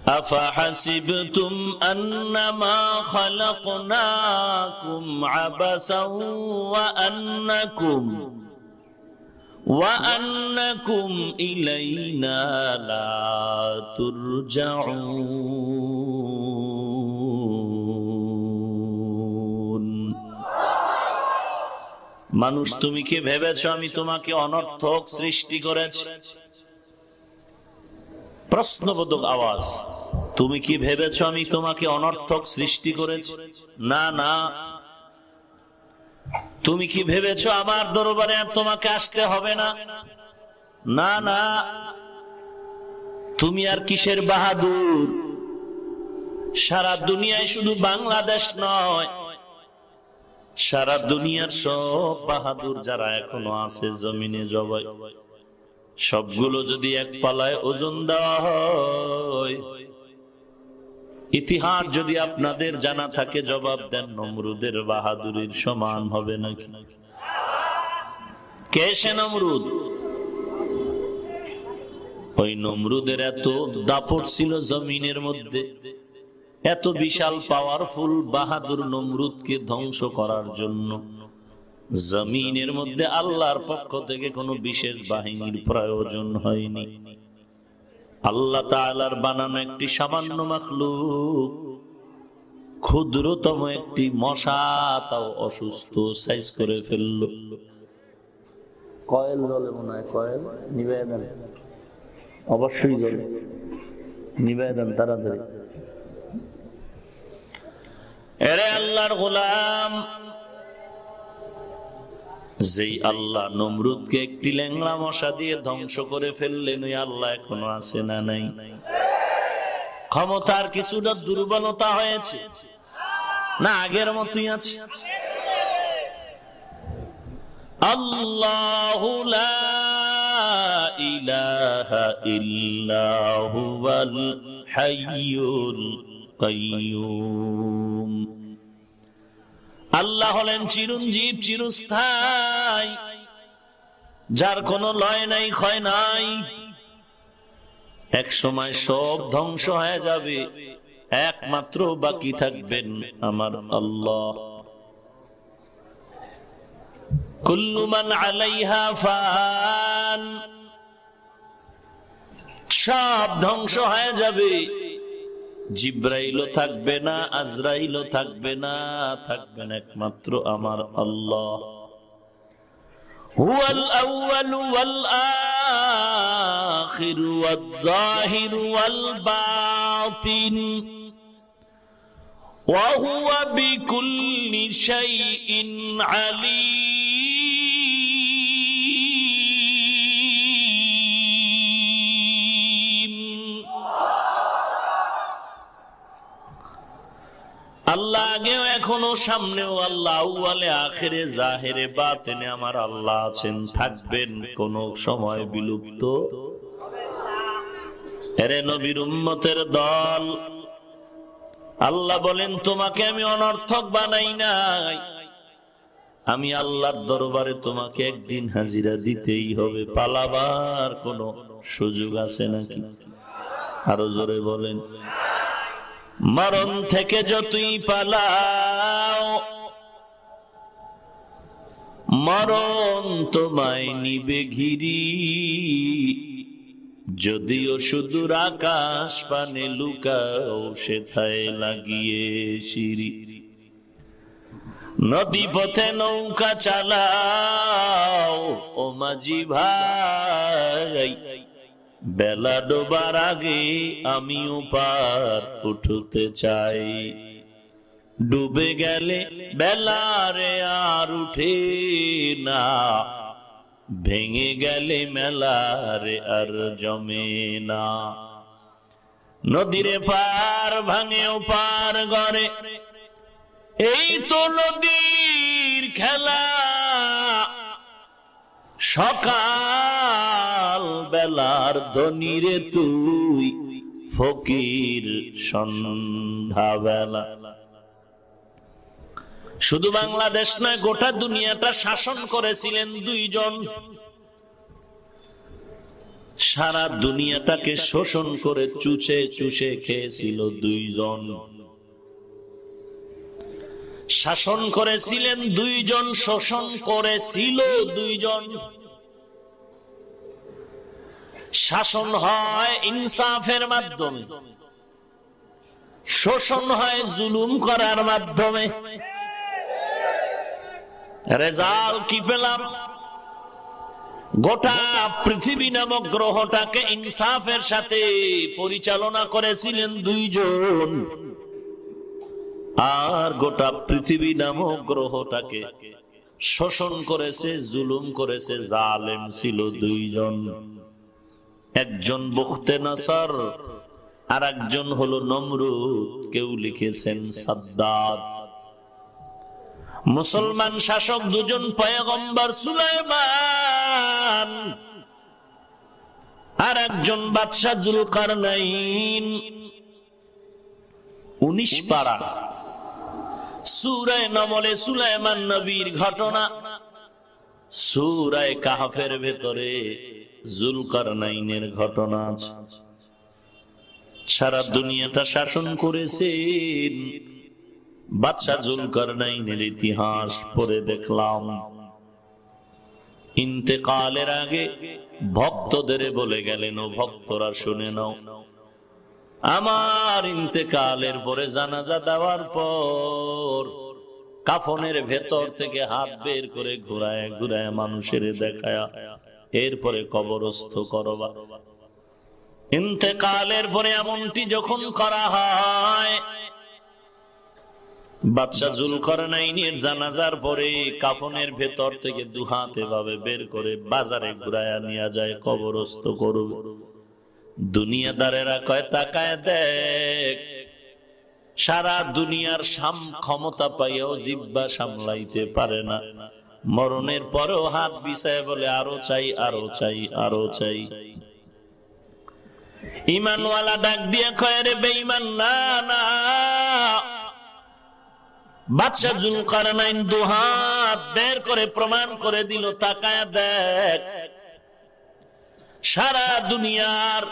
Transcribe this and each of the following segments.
أفحسبتم أنما خلقناكم عبثا وأنكم إلينا لا ترجعون মানুষ তুমি কি ভেবেছো আমি তোমাকে অনর্থক সৃষ্টি করেছি? প্রশ্নবোধক আওয়াজ। তুমি কি ভেবেছো আমি তোমাকে অনর্থক সৃষ্টি করেছি? না না। তুমি কি ভেবেছো আমার দরবারে আর তোমাকে আসতে হবে না? না না। তুমি আর কিসের বাহাদুর? সারা দুনিয়ায় শুধু বাংলাদেশ নয়, সারা দুনিয়ার সব বাহাদুর যারা এখনো আছে জমিনে জবাই, সবগুলো যদি এক পালায় ওজন দেওয়া হয়, ইতিহাস যদি আপনাদের জানা থাকে জবাব দেন, নমরুদের বাহাদুরির সমান হবে নাকি? কে সে নমরুদ? ওই নমরুদের এত দাপট ছিল জমিনের মধ্যে, এত বিশাল পাওয়ারফুল বাহাদুর নমরুদকে ধ্বংস করার জন্য জমিনের মধ্যে আল্লাহর পক্ষ থেকে কোনো বিশেষ বাহিনীর প্রয়োজন হয়নি। আল্লাহ তাআলার বানানো একটি সামান্য মাখলুক, ক্ষুদ্রতম একটি মশা তাও অসুস্থ সাইজ করে ফেলল। কয়েল জ্বলে মনে হয়, কয়েল নিভাইয়া দেন, অবশ্যই জ্বলে, নিভাইয়া দেন তাড়াতাড়ি। এরে আল্লাহর গোলাম, যেই আল্লাহ নমরুদকে একটি ল্যাংড়া মশা দিয়ে ধ্বংস করে ফেললেন, ওই আল্লাহ এখনো আছে না নাই? ক্ষমতার কিছুটা দুর্বলতা হয়েছে না আগের মতই আছে? আল্লাহু লা ইলাহা ইল্লা হুয়াল হাইয়ুল কাইয়্যুম। আল্লাহ হলেন চিরঞ্জীব, চিরস্থায়ী, যার কোনো লয় নাই, ক্ষয় নাই। এক সময় সব ধ্বংস হয়ে যাবে, একমাত্র বাকি থাকবেন আমার আল্লাহ। কুল্লু মান আলাইহা ফান, সব ধ্বংস হয়ে যাবে, জিব্রাইলও থাকবে না, আজরাইলও থাকবে না, থাকবেন একমাত্র আমার আল্লাহ। হুয়াল আউয়ালু ওয়াল আখিরু ওয়াদ যাহিরু ওয়াল বাতিন ওয়া হুয়া বিকুল্লি শাইইন আলীম। আল্লাহ আগেও এখনো সামনেও আল্লাহ, আউয়ালে আখিরে জাহিরে বাতিনে আমার আল্লাহ আছেন, থাকবেন, কোন সময় বিলুপ্ত। এরে নবীর উম্মতের দল, আল্লাহ বলেন তোমাকে আমি অনর্থক বানাই নাই, আমি আল্লাহর দরবারে তোমাকে একদিন হাজিরা দিতেই হবে, পালাবার কোন সুযোগ আছে নাকি? আরো জোরে বলেন। মরণ থেকে যতই পালাও, মরণ তোমায় নিবে ঘিরি, যদিও সুদূর আকাশ পানে লুকাও, সেথায় লাগিয়ে সিঁড়ি। নদী পথে নৌকা চালাও ও মাঝি ভাই, বেলা ডোবার আগে আমিও পার উঠতে চাই। ডুবে গেলে বেলারে আর উঠে না, ভেঙে গেলে মেলারে আর জমে না। নদীরে পার ভাঙেও পার গড়ে, এই তো নদীর খেলা। সকাল বেলার ধনীরে তুই ফকির সন্ধ্যা বেলা। শুধু বাংলাদেশ নয়, গোটা দুনিয়াটা শাসন করেছিলেন দুইজন। সারা দুনিয়াটাকে শোষণ করে চুষে চুষে খেয়েছিল দুইজন, শাসন করেছিলেন দুইজন, শোষণ করেছিল দুইজন। শাসন হয় ইনসাফের মাধ্যমে, শোষণ হয় জুলুম করার মাধ্যমে। রেজাল্ট কি পেলাম? গোটা পৃথিবী নামক গ্রহটাকে ইনসাফের সাথে পরিচালনা করেছিলেন দুইজন, আর গোটা পৃথিবী নামক গ্রহটাকে শোষণ করেছে, জুলুম করেছে, জালেম ছিল দুইজন। একজন বুখতে নাসার, আর একজন হলো নমরুদ। কেউ লিখেছেন সাদ্দাদ। মুসলমান শাসক দুজন, পয়গম্বর সুলাইমান আর একজন বাদশা জুলকারনাইন। 19 পারা সূরা নমলে সুলাইমান নবীর ঘটনা, সূরা কাহফের ভেতরে জুলকারনাইনের ঘটনা আছে। সারা দুনিয়াটা শাসন করেছেন বাদশা জুলকারনাইনের ইতিহাস পড়ে দেখলাম। ইন্তেকালের আগে ভক্তদের বলে গেলেন, ও ভক্তরা শুনে নাও, আমার ইন্তেকালের পরে জানাজা দেওয়ার পর কাফনের ভেতর থেকে হাত বের করে ঘুরায় ঘুরায় মানুষের দেখায়, এরপরে কবরস্থ করবা। ইন্তেকালের পরে এমনটি যখন করা হয়, বাদশা জুলকারনাইনের জানাজার পরে কাফনের ভেতর থেকে দুহাত এভাবে বের করে বাজারে ঘুরায়া নিয়ে যায়, কবরস্থ করবে। দুনিয়াদারেরা কয়, তাকায় দেখ, সারা দুনিয়ার ক্ষমতা পাইয়াও জিহ্বা সামলাইতে পারে না, মরণের পরেও হাত বিছায় বলে আরো চাই, আরো চাই, আরো চাই। ঈমানওয়ালা ডাক দিয়া কয়, রে বেঈমান, না না, বাদশা জুলকারনাইন দুহাত বের করে প্রমাণ করে দিল, তাকায় দেখ, সারা দুনিয়ার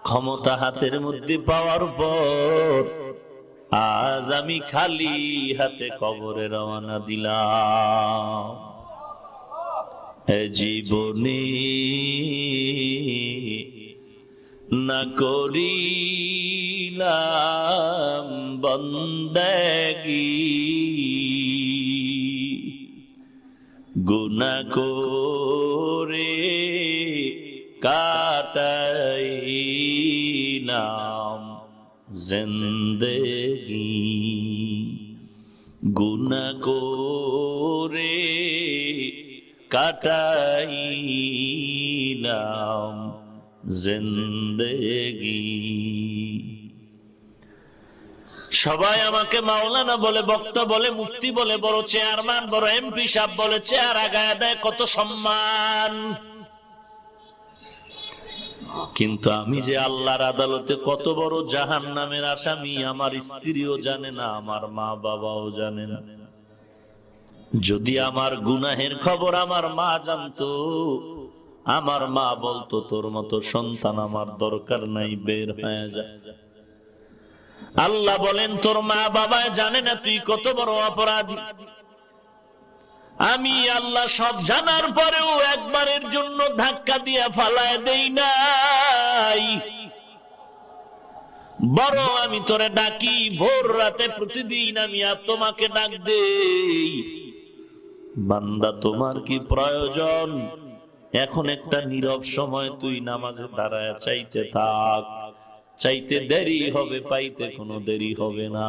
ক্ষমতা হাতের মধ্যে পাওয়ার পর আজ আমি খালি হাতে কবরে রওনা দিলাম। এ জীবনে না করিলাম বন্দেগী, গুনাহ করে কাটাইলাম জিন্দেগি, গুনাহ করে কাটাইলাম জিন্দেগি। সবাই আমাকে মাওলানা বলে, বক্তা বলে, মুফতি বলে, বড় চেয়ারম্যান, বড় এমপি সাহেব বলে, চেয়ার আগায় দেয়, কত সম্মান। কিন্তু আমি যে আল্লাহর আদালতে কত বড় জাহান্নামের আসামি, আমার স্ত্রীও জানে না, আমার মা বাবাও জানে না। যদি আমার গুনাহের খবর আমার মা জানতো, আমার মা বলতো, তোর মতো সন্তান আমার দরকার নাই, বের হয়ে যায়। আল্লাহ বলেন, তোর মা বাবা জানে না তুই কত বড় অপরাধী। আমি আল্লাহ সব জানার পরেও একবারের জন্য ধাক্কা দিয়া ফালায় দেই নাই, বড় আমি তোরে ডাকি ভোর রাতে, প্রতিদিন আমি তোমাকে ডাক দেই, বান্দা তোমার কি প্রয়োজন? এখন একটা নীরব সময় তুই নামাজে দাঁড়ায় চাইতে থাক, চাইতে দেরি হবে, পাইতে কোনো দেরি হবে না।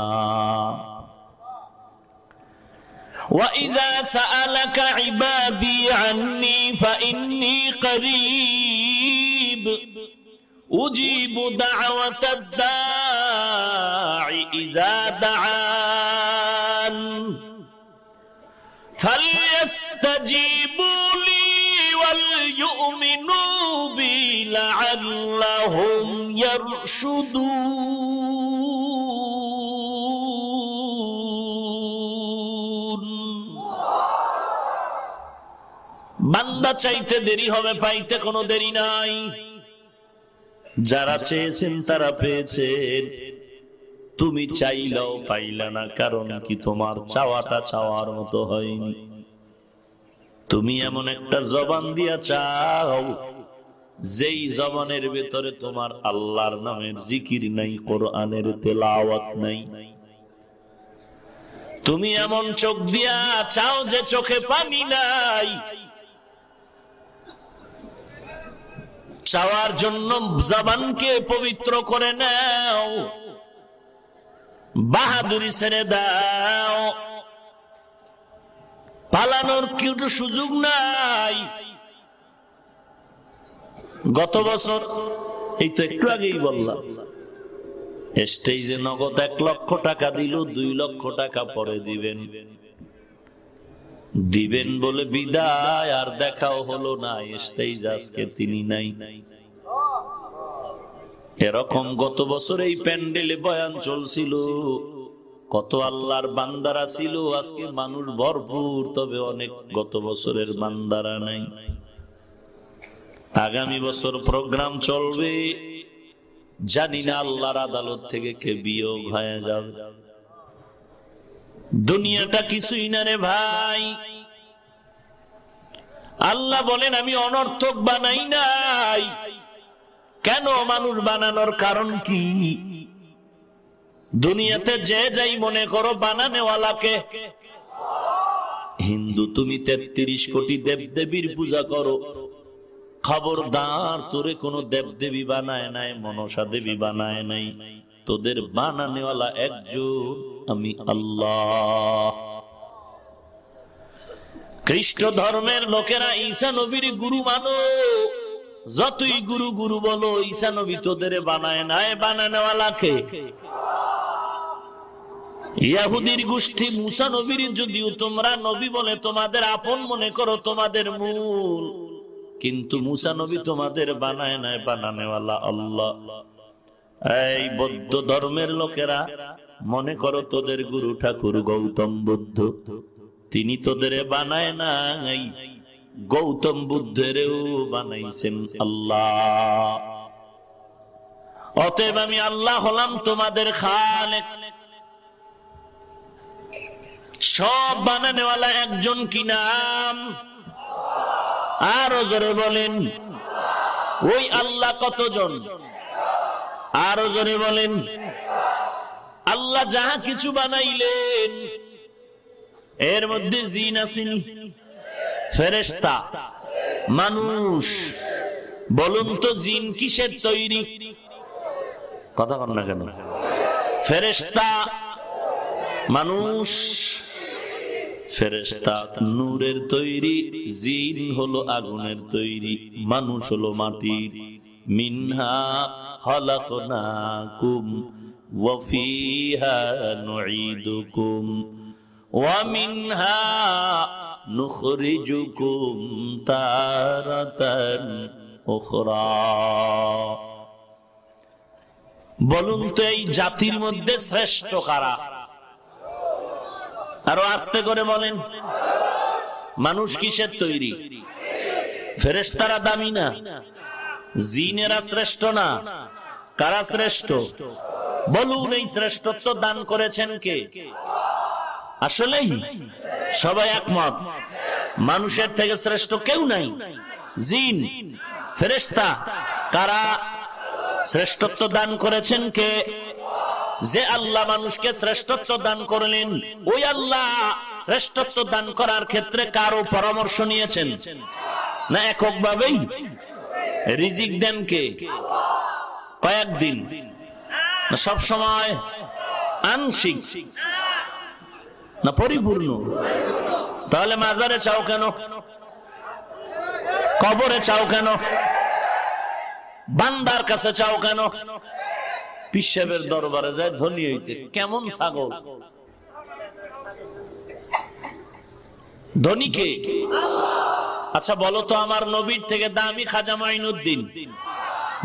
وَإِذَا سَأَلَكَ عِبَادِي عَنِّي فَإِنِّي قَرِيبٌ أُجِيبُ دَعْوَةَ الدَّاعِ إِذَا دَعَانِ فَلْيَسْتَجِيبُوا لِي وَلْيُؤْمِنُوا بِي لَعَلَّهُمْ يَرْشُدُونَ। বান্দা চাইতে দেরি হবে, পাইতে কোনো দেরি নাই। যারা চেয়েছেন তারা পেয়েছেন, তুমি চাইলেও পাইলা না। কারণ কি? তোমার চাওয়াটা চাওয়ার মতো হয়নি। তুমি এমন একটা জবান দিয়া চাও যেই জবানের ভেতরে তোমার আল্লাহর নামের জিকির নাই, কোরআনের তেলাওয়াত নাই। তুমি এমন চোখ দিয়া চাও যে চোখে পানি নাই। চাওয়ার জন্য জবানকে পবিত্র করে নাও, বাহাদুরি ছেড়ে দাও, পালানোর কিছু সুযোগ নাই। গত বছর এই তো একটু আগেই বললাম, স্টেজে নগদ 1 লক্ষ টাকা দিল, 2 লক্ষ টাকা পরে দিবেন দিবেন বলে বিদায়, আর দেখাও হলো না। স্টেজ আজকে তিনি নাই। এরকম গত বছর এই প্যান্ডেলে বয়ান চলছিল, কত আল্লাহর বান্দারা ছিল, আজকে মানুষ ভরপুর, তবে অনেক গত বছরের বান্দারা নাই। আগামী বছর প্রোগ্রাম চলবে, জানি না আল্লাহর আদালত থেকে কে বিয়োগ হয়ে যাবে। দুনিয়াটা কিছুই না রে ভাই। আল্লাহ বলেন আমি অনর্থক বানাই নাই। কেন? মানুষ বানানোর কারণ কি? দুনিয়াতে যে যাই মনে করো বানানেওয়ালাকে। হিন্দু তুমি 33 কোটি দেবদেবীর পূজা করো, খবরদার তোরে কোন দেবদেবী বানায় নাই, মনসা দেবী বানায় নাই। তোদের বানানেওয়ালা একজন, আমি আল্লাহ। খ্রিস্ট ধর্মের লোকেরা ঈসা নবীর গুরু মানো, যতই গুরু গুরু বলো, ঈসা নবী তোদের বানায় নাই, বানানেওয়ালাকে। ইহুদির গোষ্ঠী মুসা নবীর যদিও তোমরা নবী বলে তোমাদের আপন মনে করো, তোমাদের মূল, কিন্তু মুসা নবী তোমাদের বানায় নাই, বানানেওয়ালা আল্লাহ। এই বৌদ্ধ ধর্মের লোকেরা মনে করো তোদের গুরু ঠাকুর গৌতম বুদ্ধ, তিনি তোদের বানায় নাই, গৌতম বুদ্ধেরও বানাইছেন আল্লাহ। অতএব আমি আল্লাহ হলাম তোমাদের খালেক। সব বানানেওয়ালা একজন, কি নাম? আরো জোরে বলেন। ওই আল্লাহ কতজন? আরো জোরে বলেন। আল্লাহ যাহা কিছু বানাইলেন এর মধ্যে জিন আছেন, ফেরেশতা, মানুষ। বলুন তো জিন কিসের তৈরি? কথা বল না কেন? ফেরেশতা, মানুষ। ফেরেশতা নূরের তৈরি, জিন হলো আগুনের তৈরি, মানুষ হলো মাটির। মিনহা খালাকনাকুম ওয়া ফিহা নুঈদুকুম ওয়া মিনহা নুখরিজুকুম তারাতান উখরা। বলুন তো এই জাতির মধ্যে শ্রেষ্ঠ কারা? আরো আস্তে করে বলেন। মানুষ কিসের তৈরি? ফেরেশতারা দামি না? জিনেরা শ্রেষ্ঠ না? কারা শ্রেষ্ঠ? বলুন এই শ্রেষ্ঠত্ব দান করেছেন কে? আসলেই সবাই একমত, মানুষের থেকে শ্রেষ্ঠ কেউ নাই। জিন, ফেরেশতা, কারা? শ্রেষ্ঠত্ব দান করেছেন কে? যে আল্লাহ মানুষকে শ্রেষ্ঠত্ব দান করলেন, ওই আল্লাহ শ্রেষ্ঠত্ব দান করার ক্ষেত্রে কারো পরামর্শ নিয়েছেন না এককভাবেই? রিজিক দেন কে? কয়েকদিন না সব সময়? আংশিক না পরিপূর্ণ? তাহলে মাজারে চাও কেন? কবরে চাও কেন? বান্দার কাছে চাও কেন? পিসাবের দরবারে যায় ধনী হইতে। কেমন ছাগল! ধনী কে? আচ্ছা বলো তো, আমার নবীর থেকে দামি খাজা মাইনুদ্দিন,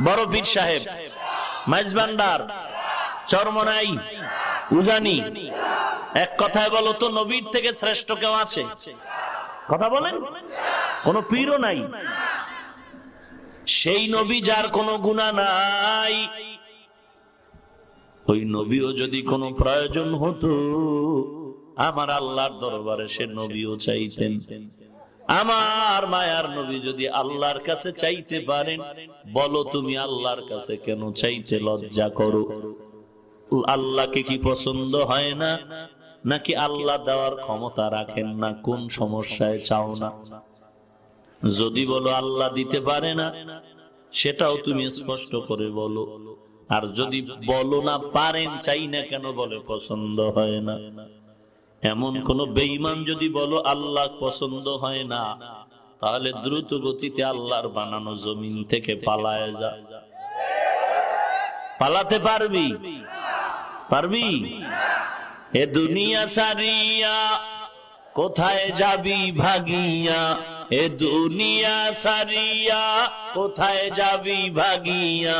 বড় পীর সাহেব, মাইজবান্ডার, চরমনাই, উজানি, এক কথায় বলো তো নবীর থেকে শ্রেষ্ঠ কেউ আছে? কথা বলেন। কোনো পীরও নাই। সেই নবী যার কোনো গুনাহ নাই, ওই নবীও যদি কোনো প্রয়োজন হতো আমার আল্লাহর দরবারে সে নবীও চাইতেন। আমার মায়ার নবী যদি আল্লাহর কাছে চাইতে পারেন, বলো তুমি আল্লাহর কাছে কেন চাইতে লজ্জা করো? আল্লাহকে কি পছন্দ হয় না, নাকি আল্লাহ দেওয়ার ক্ষমতা রাখেন না? কোন সমস্যায় চাও না? যদি বলো আল্লাহ দিতে পারে না, সেটাও তুমি স্পষ্ট করে বলো। আর যদি বলো না পারেন, চাই না কেন, বলে পছন্দ হয় না। এমন কোন বেঈমান যদি বলো আল্লাহ পছন্দ হয় না, তাহলে দ্রুত গতিতে আল্লাহর বানানো জমিন থেকে পালায় যা। পালাতে পারবি? পারবি? এ দুনিয়া সারিয়া কোথায় যাবি ভাগিয়া, এ দুনিয়া সারিয়া কোথায় যাবি ভাগিয়া,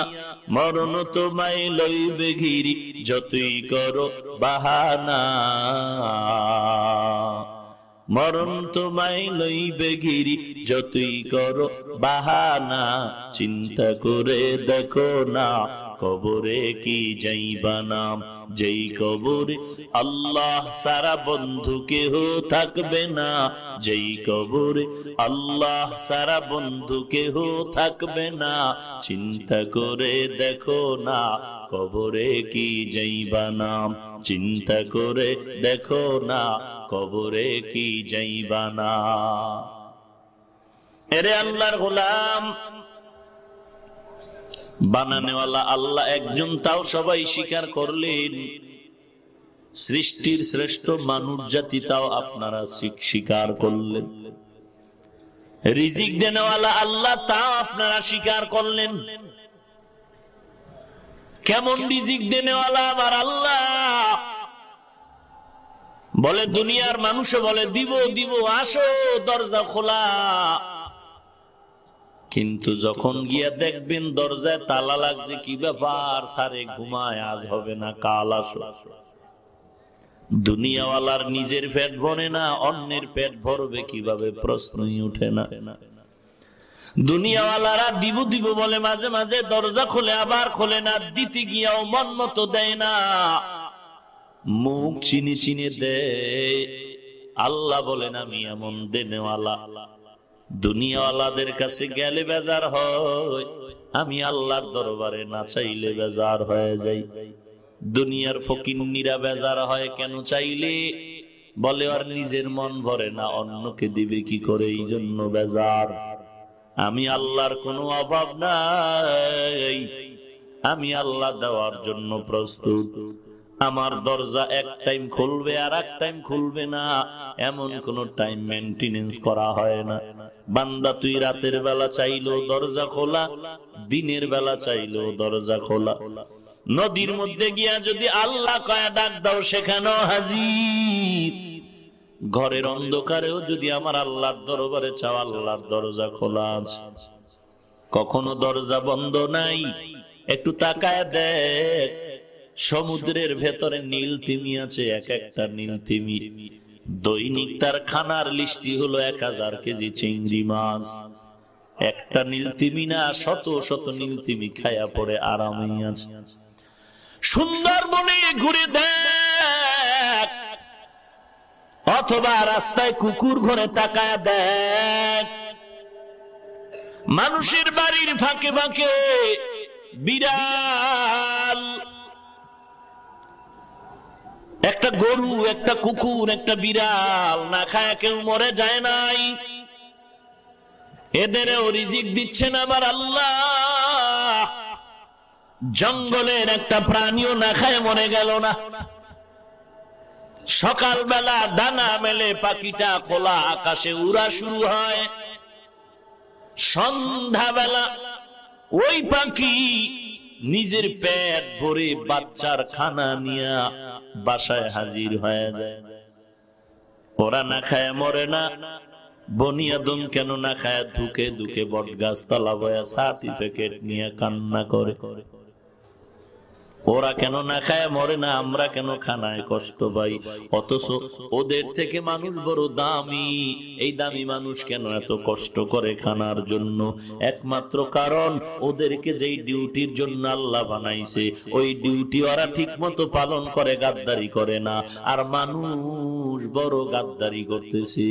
মরণ তোমায় লইবে ঘিরি যতই করো বাহানা, মরণ তোমায় লইবে ঘিরি যতই করো বাহানা, চিন্তা করে দেখো না কবরে কি যাইবা না, যেই কবরে আল্লাহ সারা বন্ধু কেহ থাকবে না, যেই কবরে আল্লাহ সারা বন্ধু কেহ থাকবে না, চিন্তা করে দেখো না কবরে কি যাইবা না, চিন্তা করে দেখো না কবরে কি যাইবা না। এরে আল্লাহর গোলাম, বানানেওয়ালা আল্লাহ একজন, তাও সবাই স্বীকার করলেন। সৃষ্টির শ্রেষ্ঠ মানুষ জাতি, তাও আপনারা স্বীকার করলেন। রিজিক দেনেওয়ালা আল্লাহ, তাও আপনারা স্বীকার করলেন। কেমন রিজিক দেনেওয়ালা আমার আল্লাহ? বলে দুনিয়ার মানুষে বলে দিব দিব, আসো দরজা খোলা, কিন্তু যখন গিয়া দেখবেন দরজায় তালা লাগছে, কি ব্যাপার সারে ঘুমায়, আজ হবে না কাল আসো। দুনিয়াওয়ালার নিজের পেট ভরে না, অন্যের পেট ভরবে কিভাবে প্রশ্নই উঠে না। দুনিয়াওয়ালারা দিব দিব বলে মাঝে মাঝে দরজা খোলে, আবার খোলে না, দিতে গিয়াও মন মতো দেয় না, মুখ চিনি চিনে দেয়। আল্লাহ বলেন আমি এমন দেনেওয়ালা, দুনিয়াওয়ালাদের কাছে গেলে বেজার হয়, আমি আল্লাহর দরবারে না চাইলে বেজার হয়ে যাই। দুনিয়ার ফকিন্নিরা বেজার হয় কেন চাইলে? বলে আর নিজের মন ভরে না, অন্যকে দিবে কি করে, এই জন্য বেজার। আমি আল্লাহর কোনো অভাব নাই, আমি আল্লাহ দেওয়ার জন্য প্রস্তুত। আমার দরজা এক টাইম খুলবে আর এক টাইম খুলবে না, এমন কোন টাইম মেইনটেনেন্স করা হয় না। বান্দা তুই রাতের বেলা চাইলো দরজা খোলা, দিনের বেলা চাইলো দরজা খোলা। নদীর মধ্যে গিয়া যদি আল্লাহ কয়া ডাক দাও, সেখানেও হাজির। ঘরের অন্ধকারেও যদি আমার আল্লাহর দরবারে চাও, আল্লাহর দরজা খোলা আছে, কখনো দরজা বন্ধ নাই। একটু তাকায় দেখ, সমুদ্রের ভেতরে নীল তিমি আছে, এক একটা নীল তিমি দৈনিক তার খানার লিস্টি হলো 1000 কেজি চিংড়ি মাছ। একটা নীল তিমি না, শত শত নীল তিমি খায়া পড়ে আরামেই আছে। সুন্দরবনে ঘুরে দেখ, অথবা রাস্তায় কুকুর ঘরে তাকায় দেখ, মানুষের বাড়ির ফাঁকে ফাঁকে বিড়াল, একটা গরু, একটা কুকুর, একটা বিড়াল না খায় কেউ মরে যায় নাই। এদেরও রিজিক দিচ্ছেন আমার আল্লাহ। জঙ্গলের একটা প্রাণীও না খায় মরে গেল না। সকালবেলা ডানা মেলে পাখিটা খোলা আকাশে উড়া শুরু হয়, সন্ধ্যাবেলা ওই পাখি নিজের পেট ভরে বাচ্চার খানা নিয়ে বাসায় হাজির হয়ে যায়। ওরা না খায় মরে না, বনি আদম কেন না খায় ধুকে ধুকে বট গাছ তলা বয়া সার্টিফিকেট নিয়ে কান্না করে। ওরা কেন না খায় মরে না, আমরা কেন খানায় কষ্ট পাই? অথচ ওদের থেকে মানুষ বড় দামি। এই দামি মানুষ কেন এত কষ্ট করে খানার জন্য? একমাত্র কারণ ওদেরকে যেই ডিউটির জন্য আল্লাহ বানাইছে ওই ডিউটি ওরা ঠিক মতো পালন করে, গাদ্দারি করে না। আর মানুষ বড় গাদ্দারি করতেছে।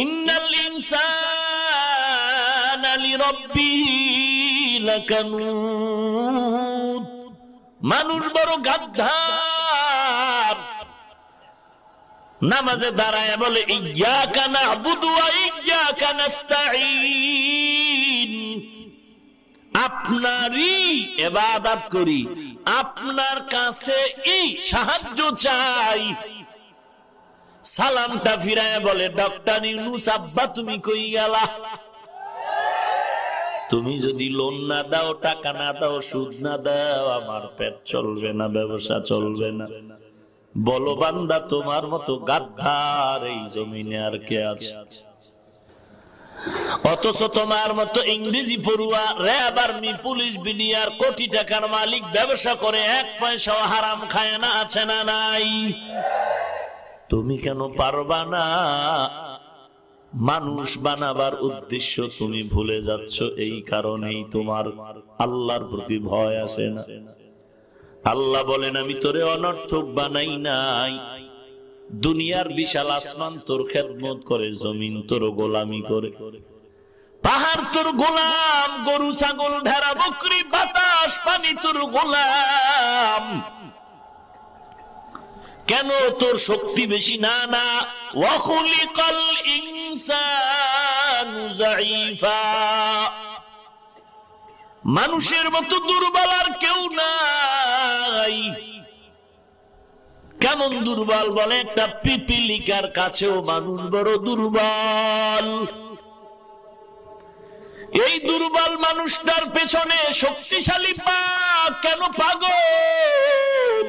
ইন্নাল ইনসানা লিরাব্বিহি লাকানুদ। মানুষ বড় গাদ্দার। নামাজে দাঁড়ায় বলে ইয়্যাকা না'বুদু ওয়া ইয়্যাকা নাস্তাঈন, আপনারই ইবাদত করি, আপনার কাছে সাহায্য চাই। সালামটা ফিরায় বলে ডক্টর ইউনূস আব্বা তুমি কই গেলা? তুমি যদি লোন না দাও, টাকা না দাও, সুদ না দাও, আমার পেট চলবে না, ব্যবসা চলবে না। বলো বান্দা, তোমার মতো গাদ্দার এই জমিনে আর কে আছে? অথচ তোমার মতো ইংরেজি পড়ুয়া, র্যাব, আর্মি, পুলিশ, বিডিআর, কোটি টাকার মালিক ব্যবসা করে এক পয়সাও হারাম খায় না, আছে না নাই? তুমি কেন পারবা না? মানুষ বানাবার উদ্দেশ্য তুমি ভুলে যাচ্ছ। এই কারণেই তোমার আল্লাহর প্রতি ভয় আসে না। আল্লাহ বলেন আমি তোরে অনর্থক বানাই নাই। দুনিয়ার বিশাল আসমান তোর খেদমত করে, জমিন তোর গোলামি করে, পাহাড় তোর গোলাম, গরু ছাগল ভেড়া বকরি বাতাস পানি তোর গোলাম। কেন তোর শক্তি বেশি? না না, ওয়া খুলিকাল ইনসানু যায়ীফা, মানুষের মতো দুর্বল আর কেউ নাই। কেমন দুর্বল বলে? একটা পিপিলিকার কাছেও মানুষ বড় দুর্বল। এই দুর্বল মানুষটার পেছনে শক্তিশালী পা কেন পাগল?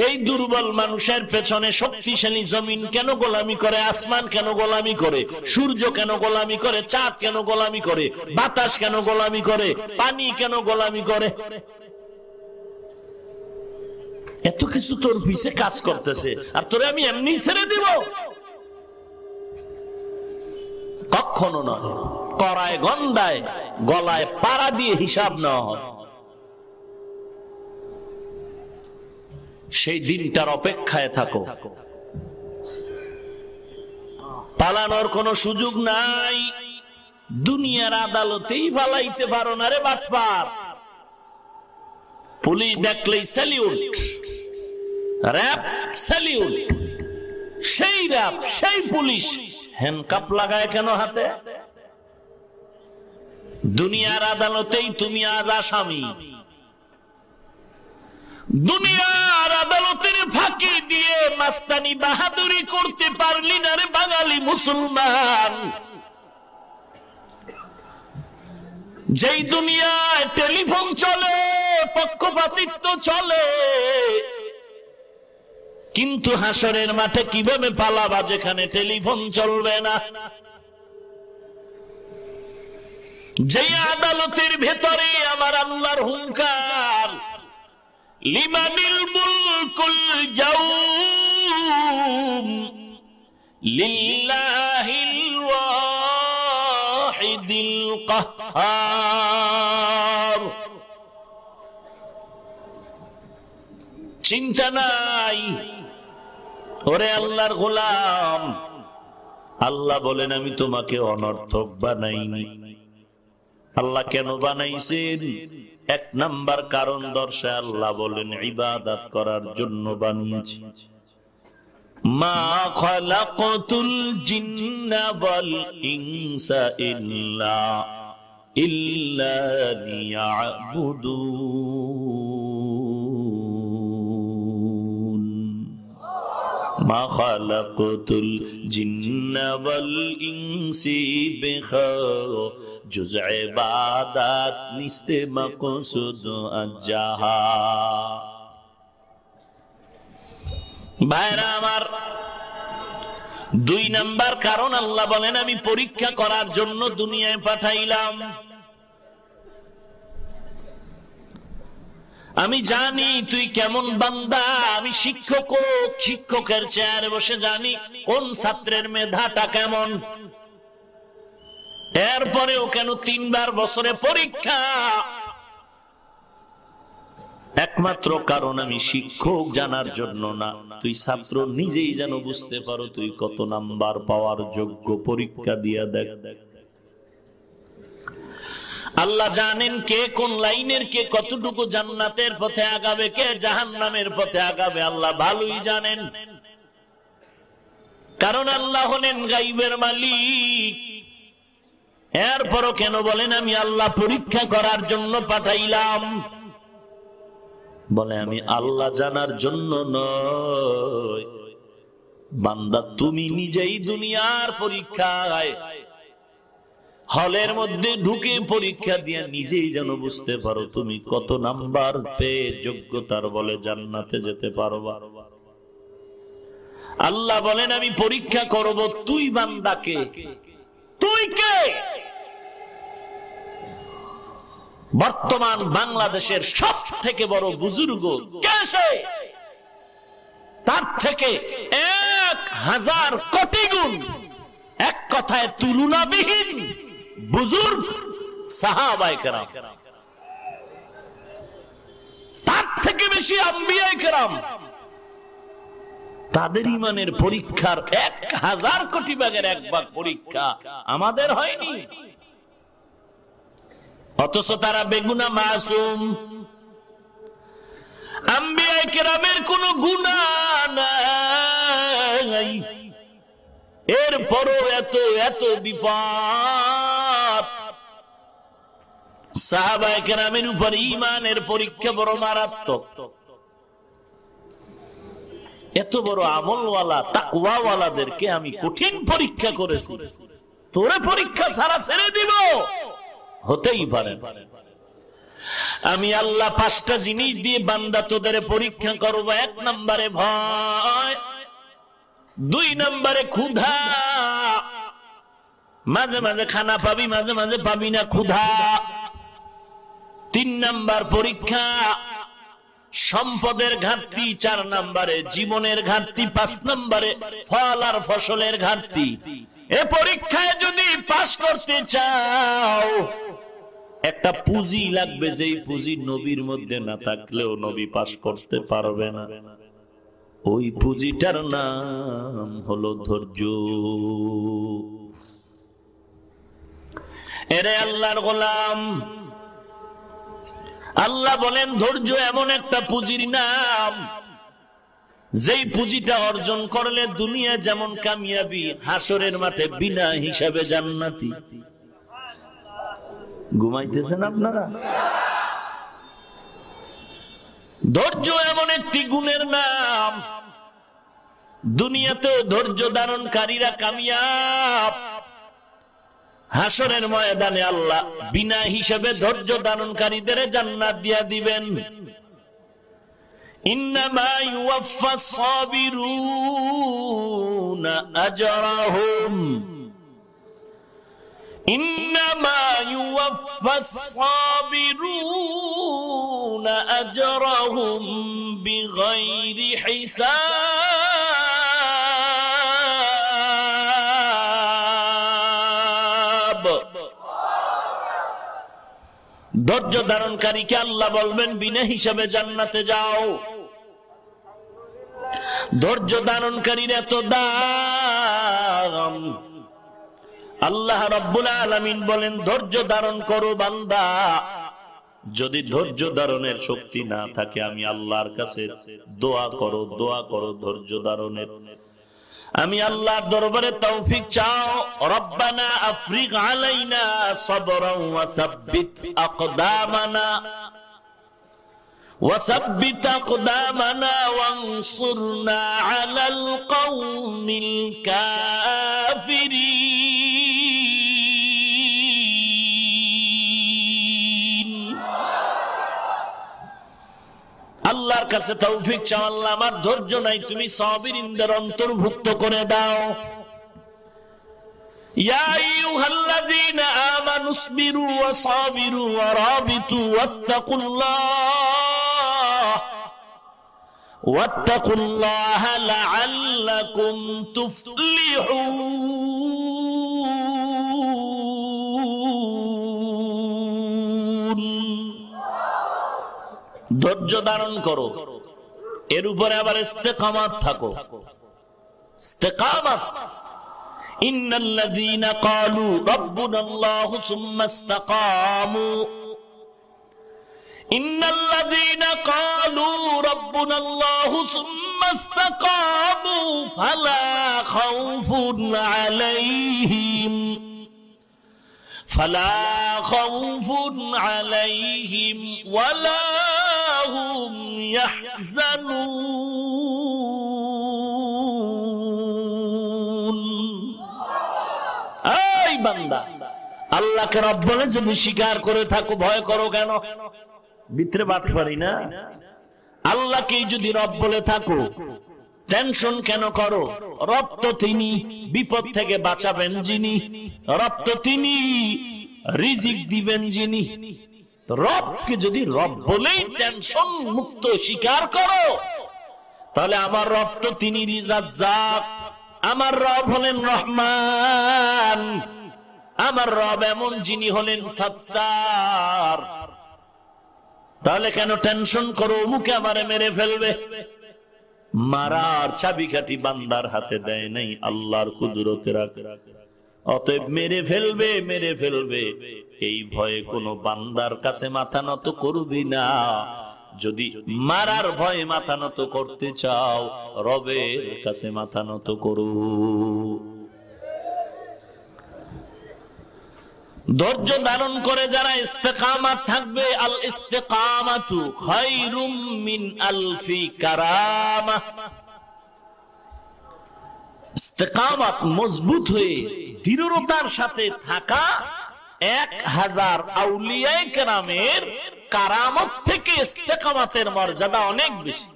এই দুর্বল মানুষের পেছনে শক্তিশালী জমিন কেন গোলামি করে? আসমান কেন গোলামি করে? সূর্য কেন গোলামি করে? চাঁদ কেন গোলামি করে? বাতাস কেন গোলামি করে? পানি কেন গোলামি করে? এত কিছু তোর পিছে কাজ করতেছে, আর তোরে আমি এমনি ছেড়ে দিব? কখনো নয়। করায় গন্ডায় গলায় পাড়া দিয়ে হিসাব নেওয়া হয়। সেই দিনটার অপেক্ষায় থাকো। পালানোর কোনো সুযোগ নাই। দুনিয়ার আদালতেই ফালাইতে পারো না রে বাটপার। পুলিশ দেখলেই স্যালিউট, র‍্যাব স্যালিউট। সেই র‍্যাব, সেই পুলিশ হ্যান্ডকাপ লাগায় কেন হাতে? দুনিয়ার আদালতেই তুমি আজ আসামি। দুনিয়ার আদালতের ফাঁকি দিয়ে মাস্তানি বাহাদুরি করতে পারলি না রে বাঙালি মুসলমান। যেই দুনিয়ায় টেলিফোন চলে, পক্ষপাতিত্ব চলে, কিন্তু হাসরের মাঠে কিভাবে পালাবা যেখানে টেলিফোন চলবে না? যেই আদালতের ভেতরে আমার আল্লাহর হুঙ্কার, লিমানিল মুলকুল ইয়াউম লিল্লাহিল ওয়াহিদিল কাহ্হার। চিন্তা নাই ওরে আল্লাহর গোলাম। আল্লাহ বলেন আমি তোমাকে অনর্থক বানাইনি। আল্লাহ কেন বানাইছেন? এক নাম্বার কারণ দর্শায় আল্লাহ বলেন ইবাদত করার জন্য বানিয়েছি। মা খালাকতুল জিন্না ওয়াল ইনসা ইল্লা লিয়াবুদুন। মা খালাকতুল জিন্না ওয়াল ইনসি বিখা জুজ ইবাদত নিস্তে মাকসুদ আজাহা। ভাইরা আমার, দুই নাম্বার কারণ আল্লাহ বলেন আমি পরীক্ষা করার জন্য দুনিয়ায় পাঠাইলাম। আমি জানি তুই কেমন বান্দা। আমি শিক্ষক, শিক্ষকের চেয়ারে বসে জানি কোন ছাত্রের মেধাটা কেমন। এরপরেও কেন 3 বার বছরে পরীক্ষা? একমাত্র কারণ আমি শিক্ষক জানার জন্য না, তুই ছাত্র নিজেই যেন বুঝতে পারো তুই কত নাম্বার পাওয়ার যোগ্য। পরীক্ষা দিয়া দেখ। আল্লাহ জানেন কে কোন লাইনের, কে কতটুকু জান্নাতের পথে আগাবে, কে জাহান্নামের পথে আগাবে, আল্লাহ ভালোই জানেন। কারণ আল্লাহ হলেন গাইবের মালিক। এরপরও কেন বলেন আমি আল্লাহ পরীক্ষা করার জন্য পাঠাইলাম? বলে আমি আল্লাহ জানার জন্য নয় বান্দা, তুমি নিজেই দুনিয়ার পরীক্ষায় হলের মধ্যে ঢুকে পরীক্ষা দিয়ে নিজেই যেন বুঝতে পারো তুমি কত নাম্বার পেয়ে যোগ্যতার বলে জান্নাতে যেতে পারবা। আল্লাহ বলেন আমি পরীক্ষা করব তুই বান্দাকে। তুই কে? বর্তমান বাংলাদেশের সব থেকে বড় বুজুর্গ কে সে? তার থেকে 1000 কোটি গুণ, এক কথায় তুলনাবিহীন বুজুর্গ সাহাবায়ে কেরাম। তার থেকে বেশি আম্বিয়ায়ে কেরাম। তাদের ঈমানের পরীক্ষার 1000 কোটি ভাগের 1 ভাগ পরীক্ষা আমাদের হয়নি। অথচ তারা বেগুনা মাসুম। আম্বিয়ায়ে কেরামের কোনো গুনাহ নাই, এরপরও এত এত বিপদ। সাহাবায়ে কেরামের উপর ঈমানের পরীক্ষা বড় মারাত্মক। এত বড় আমলওয়ালা তাকওয়াওয়ালাদেরকে আমি কঠিন পরীক্ষা করেছি, তোরে পরীক্ষা ছাড়া ছেড়ে দিব? হতেই পারে। আমি আল্লাহ 5টা জিনিস দিয়ে বান্দা তোদের পরীক্ষা করব। 1 নম্বরে ভয়, 2 নম্বরে ক্ষুধা, মাঝে মাঝে খানা পাবি, মাঝে মাঝে পাবি না ক্ষুধা। 3 নম্বর পরীক্ষা সম্পদের ঘাটতি, 4 নম্বরে জীবনের ঘাটতি, 5 নম্বরে ফল আর ফসলের ঘাটতি। এ পরীক্ষায় যদি পাস করতে চাও একটা পুঁজি লাগবে, যেই পুঁজি নবীর মধ্যে না থাকলেও নবী পাস করতে পারবে না। ওই পুঁজিটার নাম হলো ধৈর্য। এরে আল্লাহর গোলাম, আল্লাহ বলেন ধৈর্য এমন একটা পুঁজির নাম, যেই পুঁজিটা অর্জন করলে দুনিয়া যেমন কামিয়াবি, হাসরের মাঠে বিনা হিসাবে জান্নাতি। ঘুমাইতেছেন আপনারা? ধৈর্য এমন একটি গুণের নাম, দুনিয়াতে ধৈর্য ধারণকারীরা কামিয়াব, হাসরের ময়দানে আল্লাহ বিনা হিসাবে ধৈর্য ধারণকারীদের জান্নাত দিয়া দিবেন। ইন্নামা ইউওয়াফাস সাবিরুনা আজরাহুম, ইন্নামা ইউওয়াফাস সাবিরুনা আজরাহুম বিগাইরি হিসাব। ধৈর্য ধারণকারীকে আল্লাহ বলবেন বিনা হিসাবে জান্নাতে যাও। ধৈর্য ধারণকারীর এত দাম, আল্লাহ রাব্বুল আলামিন বলেন ধৈর্য ধারণ করো বান্দা। যদি ধৈর্য ধারণের শক্তি না থাকে আমি আল্লাহর কাছে দোয়া করো, দোয়া করো ধৈর্য ধারণের। আমি আল্লাহর দরবারে তৌফিক চাও। রব্বানা আফরিগ আলাইনা সাবরান ওয়া সাব্বিত আকদামানা وثبت أقدامنا وانصرنا على القوم الكافرين। আল্লাহর কাছে তৌফিক চাও, আল্লাহ আমার ধৈর্য নাই, তুমি সাবিরিনদের অন্তর্ভুক্ত করে দাও। ইয়া আইয়ুহাল্লাযীনা আমানু ইসবিরু ওয়া সাবিরু ওয়া রাবিতু ওয়াত্তাকুল্লাহ ওয়াত্তাকুল্লাহা লাআল্লাকুম তুফলিহুন। ধৈর্য ধারণ করো, এর উপরে আবার ইস্তেকামাত থাকো। ইস্তেকামাত, ইন্নাল্লাযীনা ক্বালু রাব্বুনাল্লাহু সুম্মা ইসতাকামু, ইন্নাল্লাযীনা ক্বালু রাব্বুনাল্লাহু সুম্মা ইসতাকামু ফালা খাউফুন আলাইহিম ওয়ালা হুম ইয়াহজানুন। এই বান্দা, আল্লাহকে রব বলে যদি স্বীকার করে থাকো, ভয় করো কেন? ভিতরে বাদ পারি না। আল্লাহকে যদি রব বলে থাকো, টেনশন কেন করো? রব তো তিনি, বিপদ থেকে বাঁচাবেন যিনি, রব তো তিনি, রিজিক দিবেন যিনি। রবকে যদি রব বলেই টেনশন মুক্ত স্বীকার করো, তাহলে আমার রব তো তিনি রাজ্জাক, আমার রব হলেন রহমান, আমার রব এমন যিনি হলেন সত্তার। তাহলে কেন টেনশন করো? মুখে আমারে মেরে ফেলবে। মারার চাবিকাঠি বান্দার হাতে দেয় নাই, আল্লাহর কুদরতে রাখে। অতএব মেরে ফেলবে, মেরে ফেলবে, এই ভয়ে কোনো বান্দার কাছে মাথা নত করবি না। যদি মারার ভয়ে মাথা নত করতে চাও, রবের কাছে মাথা নত করো। ধৈর্য ধারণ করে যারা ইস্তেকামাত থাকবে, আল ইস্তেকামাতু খায়রুম মিন আলফি কারামাহ। ইস্তেকামাত মজবুত হয়ে দৃঢ়তার সাথে থাকা 1000 আউলিয়ায়ে কেরামের কারামত থেকে ইস্তেকামাতের মর্যাদা অনেক বেশি।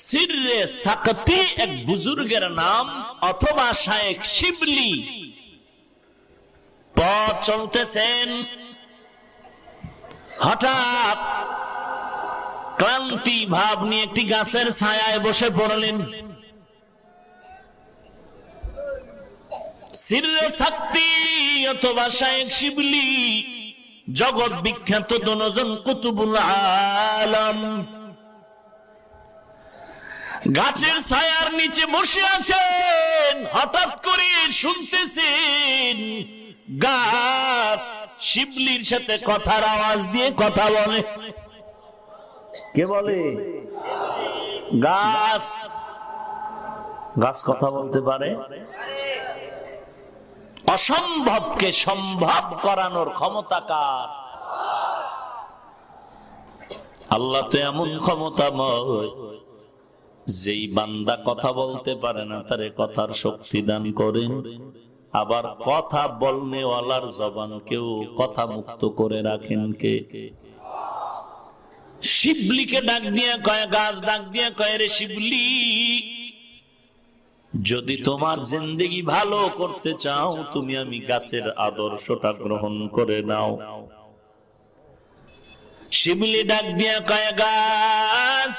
সিররে সাকতি এক বুজুর্গের নাম, অথবা শায়েখ শিবলি। পথ চলতেছেন, হঠাৎ ক্লান্তি ভাব নিয়ে একটি গাছের ছায়ায় বসে পড়লেন। সিররে সাকতি অথবা শায়েখ শিবলি জগৎ বিখ্যাত দুজন কুতুবুল আলম। গাছের ছায়ার নিচে বসে আছেন, হঠাৎ করে শুনতেছেন গাছ শিবলির সাথে কথার আওয়াজ দিয়ে কথা বলে। কে বলে? গাছ। গাছ কথা বলতে পারে? অসম্ভবকে সম্ভব করানোর ক্ষমতা কার? আল্লাহ তো এমন ক্ষমতাময়, যেই বান্দা কথা বলতে পারে না তারে কথার শক্তি দান করেন। আবার কথা বলনেওয়ালার জবানকেও কথা মুক্ত করে রাখেন কে? শিবলিকে ডাক দিয়ে কয়, গাছ ডাক দিয়ে কয়, রে শিবলি, যদি তোমার জিন্দেগি ভালো করতে চাও, তুমি আমি গাছের আদর্শটা গ্রহণ করে নাও। শিবলি ডাক দিয়ে কয়, গাছ,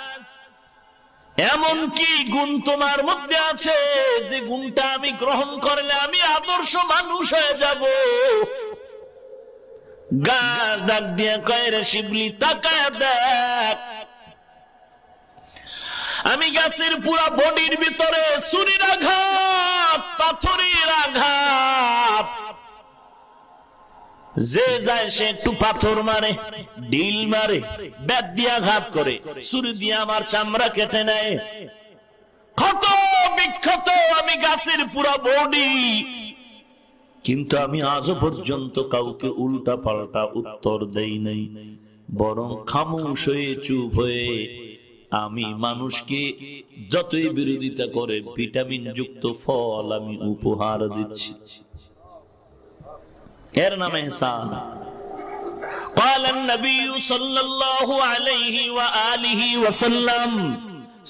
এমন কি গুণ তোমার মধ্যে আছে যে গুণটা আমি গ্রহণ করলে আমি আদর্শ মানুষ হয়ে যাব? গাছ ডাক দিয়ে কয়, রে শিবলি, তাকায় দেখ, আমি গাছের পুরা বডির ভিতরে ছুরির আঘাত, পাথরের আঘাত, যে যায় সে একটু পাথর মারে, ঢিল মারে, বেত দিয়ে আঘাত করে, ছুরি দিয়ে আমার চামড়া কেটে নেয়। ক্ষত বিক্ষত আমি গাছের পুরা বডি, কিন্তু আমি আজও পর্যন্ত কাউকে উল্টা পাল্টা উত্তর দেই নাই, বরং খামোশ হয়ে চুপ হয়ে আমি মানুষকে যতই বিরোধিতা করে ভিটামিন যুক্ত ফল আমি উপহার দিচ্ছি। এর নাম ইহসান। قال النبي صلى الله عليه وآله وسلم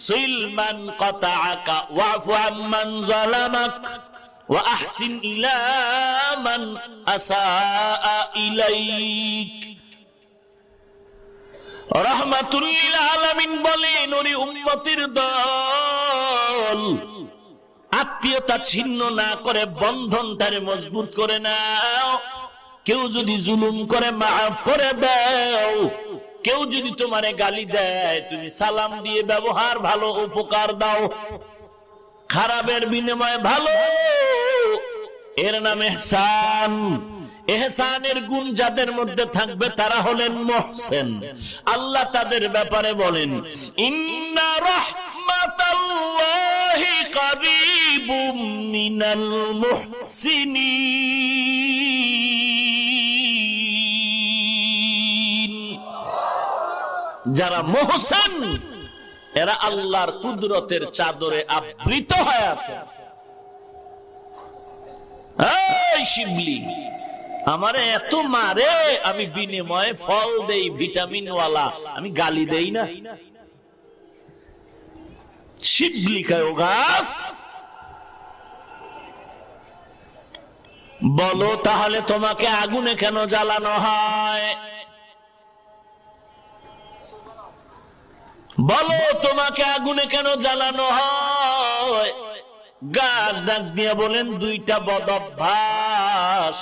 صل من قطعك واعف عمن ظلمك وأحسن إلى من أساء إليك রাহমাতুল লিল আলামিন বলেন, ওরে উম্মতের দল, আত্মীয়তা ছিন্ন না করে বন্ধনটারে মজবুত করে নাও। কেউ যদি জুলুম করে মাফ করে দাও, কেউ যদি তোমারে গালি দেয় তুমি সালাম দিয়ে ব্যবহার ভালো উপকার দাও। খারাপের বিনিময়ে ভালো, এর নাম ইহসান। ইহসানের গুণ যাদের মধ্যে থাকবে তারা হলেন মুহসিন। আল্লাহ তাদের ব্যাপারে বলেন, ইন্না রাহমাতাল্লাহি কারীবুম মিনাল মুহসিনিন। যারা মুহসিন এরা আল্লাহর কুদরতের চাদরে আবৃত হয়ে আছে। এই শিবলি আমারে এত মারে, আমি বিনিময়ে ফল দেই ভিটামিন ওয়ালা, আমি গালি দেই না। শিবলি কায় গাছ। বলো তাহলে তোমাকে আগুনে কেন জ্বালানো হয়? বলো তোমাকে আগুনে কেন জ্বালানো হয়? গাছ ডাক দিয়া বলেন, দুইটা বদঅভ্যাস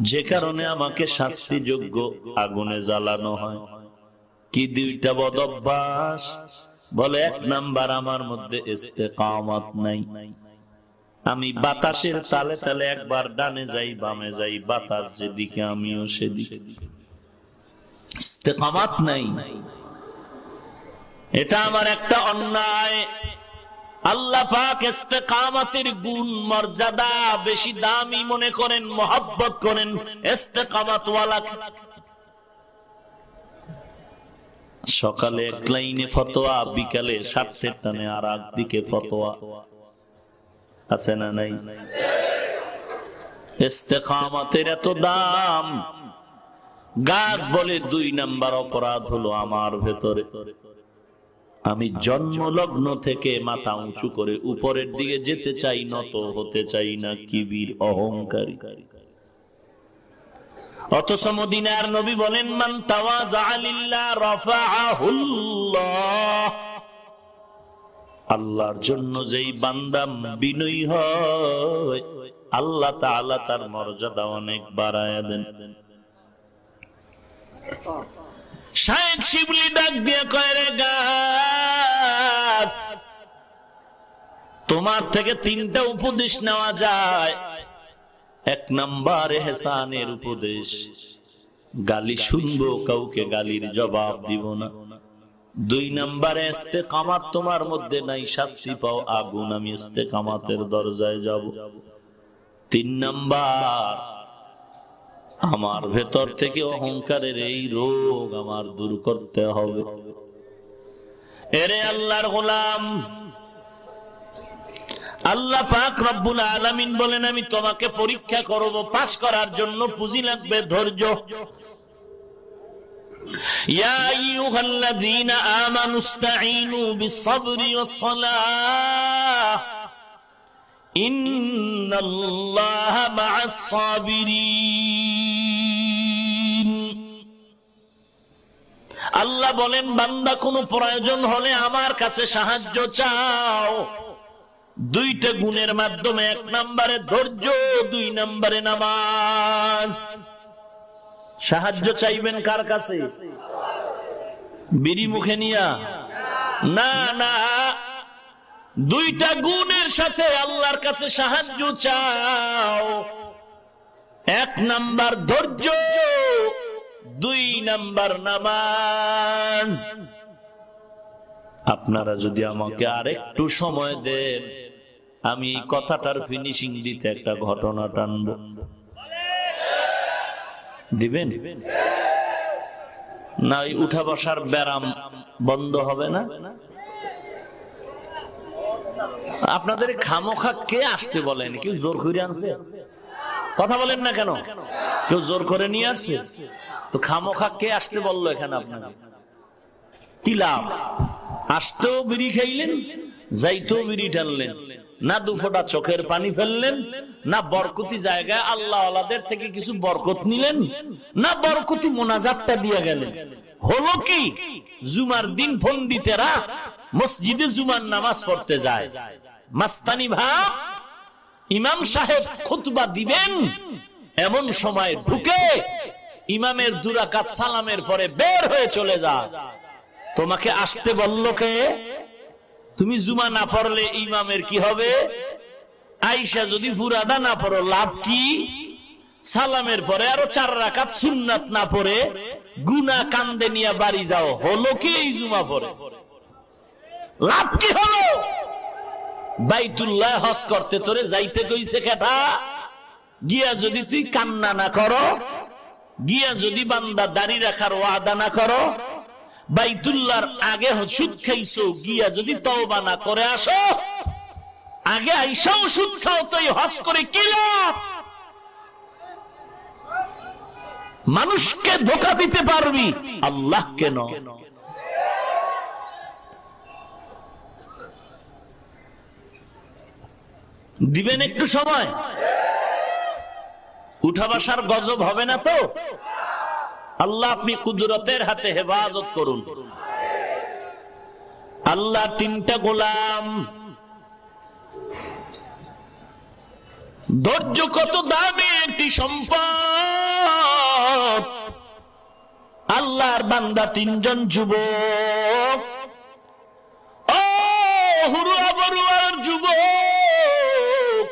যে কারণে আমাকে শাস্তিযোগ্য আগুনে জ্বালানো হয়। কি দুইটা বদঅভ্যাস? বলে, এক নাম্বার আমার মধ্যে ইস্তেকামত নাই। আমি বাতাসের তালে তালে একবার ডানে যাই বামে যাই, বাতাস যেদিকে আমিও সেদিকে। ইস্তেকামত নাই, এটা আমার একটা অন্যায়। আল্লাহ পাক ইস্তেকামতের গুণ মর্যাদা বেশি দামি মনে করেন, মহব্বত করেন ইস্তেকামত ওয়ালা। সকালে এক লাইনে ফতোয়া, বিকালে স্বার্থের টানে আর একদিকে ফতোয়া। আছে না নাই? ইস্তেকামতের এত দাম। গাছ বলে, দুই নাম্বার অপরাধ হলো আমার ভেতরে আমি জন্মলগ্ন থেকে মাথা উঁচু করে উপরের দিকে যেতে চাই, নত হতে চাই না, কিবির, অহংকারী। অথচ মদিনার নবী বলেন, মান তাওয়াযা লিল্লাহ রাফাআহুল্লাহ। আল্লাহর জন্য যেই বান্দা বিনয়ী হয়, আল্লাহ তাআলা তার মর্যাদা অনেক বাড়ায়া দেন। শায়েখ শিবলি ডাক দিয়ে কয়, রে গাছ, তোমার থেকে তিনটা উপদেশ নেওয়া যায়। এক নাম্বার ইহসানের উপদেশ, গালি শুনবো, কাউকে গালির জবাব দিব না। দুই নাম্বারে ইস্তেকামত তোমার মধ্যে নাই, শাস্তি পাও আগুন, আমি ইস্তেকামতের দরজায় যাব। তিন নাম্বার, আমার ভেতর থেকে অহংকারের এই রোগ আমার দূর করতে হবে। এরে আল্লাহর গোলাম, আল্লাহ পাক রব্বুল আলামিন বলেন, আমি তোমাকে পরীক্ষা করব, পাস করার জন্য পুঁজি লাগবে ধৈর্য। ইয়া আইয়ুহাল্লাযীনা আমানুস্তাঈনু বিস-সাবরি ওয়াস-সালাহ ইন্নাল্লাহা মা'আস-সাবিরিন। আল্লাহ বলেন, বান্দা কোনো প্রয়োজন হলে আমার কাছে সাহায্য চাও। দুইটা গুণের মাধ্যমে, এক নম্বরে ধৈর্য, দুই নম্বরে নামাজ। সাহায্য চাইবেন কার কাছে? বিড়ি মুখে নিয়া না, না, দুইটা গুণের সাথে আল্লাহর কাছে সাহায্য চাও। এক নাম্বার ধৈর্য, দুই নাম্বার নামাজ। আপনারা যদি আমাকে আরেকটু সময় দেন, আমি এই কথাটার ফিনিশিং দিতে একটা ঘটনা টানব। দিবেন না? ওই উঠা বসার ব্যারাম বন্ধ হবে না? আপনাদের খামোখা কে আসতে বলেন? কেউ জোর করে আনছে? কথা বলেন না কেন? কেউ জোর করে নিয়ে আসছে? তো খামোখা কে আসতে বললো এখানে? আপনাকে কি লাভ? আসতেও বিড়ি খাইলেন, যাইতেও বিড়ি টানলেন, না দুফোঁটা চোখের পানি ফেললেন, না বরকতি জায়গায় আল্লাহ ওয়ালাদের থেকে কিছু বরকত নিলেন, না বরকতি মোনাজাতটা দিয়ে গেলেন। হলো কি, জুমার দিন পণ্ডিতেরা মসজিদে জুমার নামাজ পড়তে যায়, মাস্তানি ভাব ইমাম সাহেব খুতবা দিবেন, এমন সময় ঢুকে ইমামের 2 রাকাত সালামের পরে বের হয়ে চলে যায়। তোমাকে আসতে বলল কে? তুমি জুমা না পড়লে ইমামের কি হবে? আয়েশা যদি ফুরাদা না পড়ো লাভ কি? সালামের পরে আরো 4 রাকাত সুন্নাত না পড়ে গুনাহ কান্দে নিয়ে বাড়ি যাও, হলো কি এই জুমা পড়ে? লাভ কি হলো? বাইতুল্লাহ হজ করতে তোরে যাইতে কইছে কেটা? গিয়া যদি তুই কান্না না করো, গিয়া যদি বান্দা দাড়ি রাখার ওয়াদা না করো, বাইতুল্লাহর আগে সুদ খাইছো, গিয়া যদি তওবা না করে আসো, আগে আইসাও সুদ খাও, তো হজ করে কি লাভ? মানুষকে ধোঁকা দিতে পারবি, আল্লাহ কেন? দিবেন একটু সময়, উঠা বসার গজব হবে না তো? আল্লাহ আপনি কুদরতের হাতে হেফাজত করুন। আল্লাহ 3টা গোলাম, ধৈর্য কত দামি একটি সম্পদ। আল্লাহর বান্দা 3 জন যুবক, ও হুরুয়া বড়ুয়ার যুবক,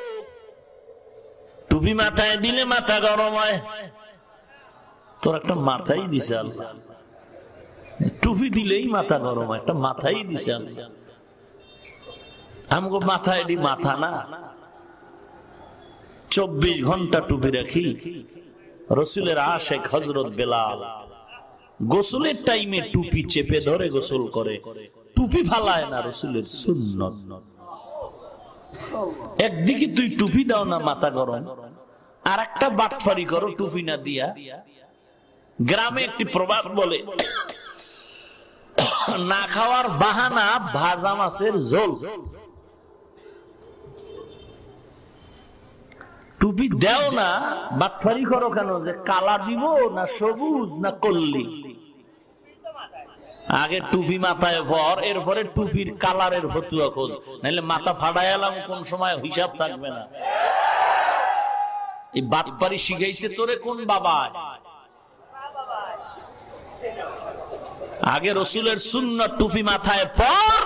টুপি মাথায় দিলে মাথা গরম হয়। তোর একটা মাথাই দিছে আল্লাহ, টুপি দিলেই মাথা গরম হয়, একটা মাথাই দিছে আল্লাহ। আমগো মাথা এটি মাথা না, 24 ঘন্টা টুপি রাখি। রসুলের আশেক হযরত বেলাল গোসলের টাইমে টুপি চেপে ধরে গোসল করে, টুপি ফালায় না, রসুলের সুন্নত। একদিকে তুই টুপি দাও না মাথা গরম, আর একটা বাটফারি করো টুপি না দিয়া। গ্রামে একটি প্রবাদ বলে, না খাওয়ার বাহানা ভাজা মাছের ঝোল। টুপি দেও না, বাটফারি করো কেন? যে কালা দিব না সবুজ না কল্লি? আগে টুপি মাথায় ভর, এরপরে টুপির কালারের ফতুয়া খোঁজ, নাহলে মাথা ফাড়াই এলাম কোন সময় হিসাব থাকবে না। এই বাটপারি শিখাইছে তোরে কোন বাবা? আগে রসুলের সুন্নাত টুপি মাথায় পর,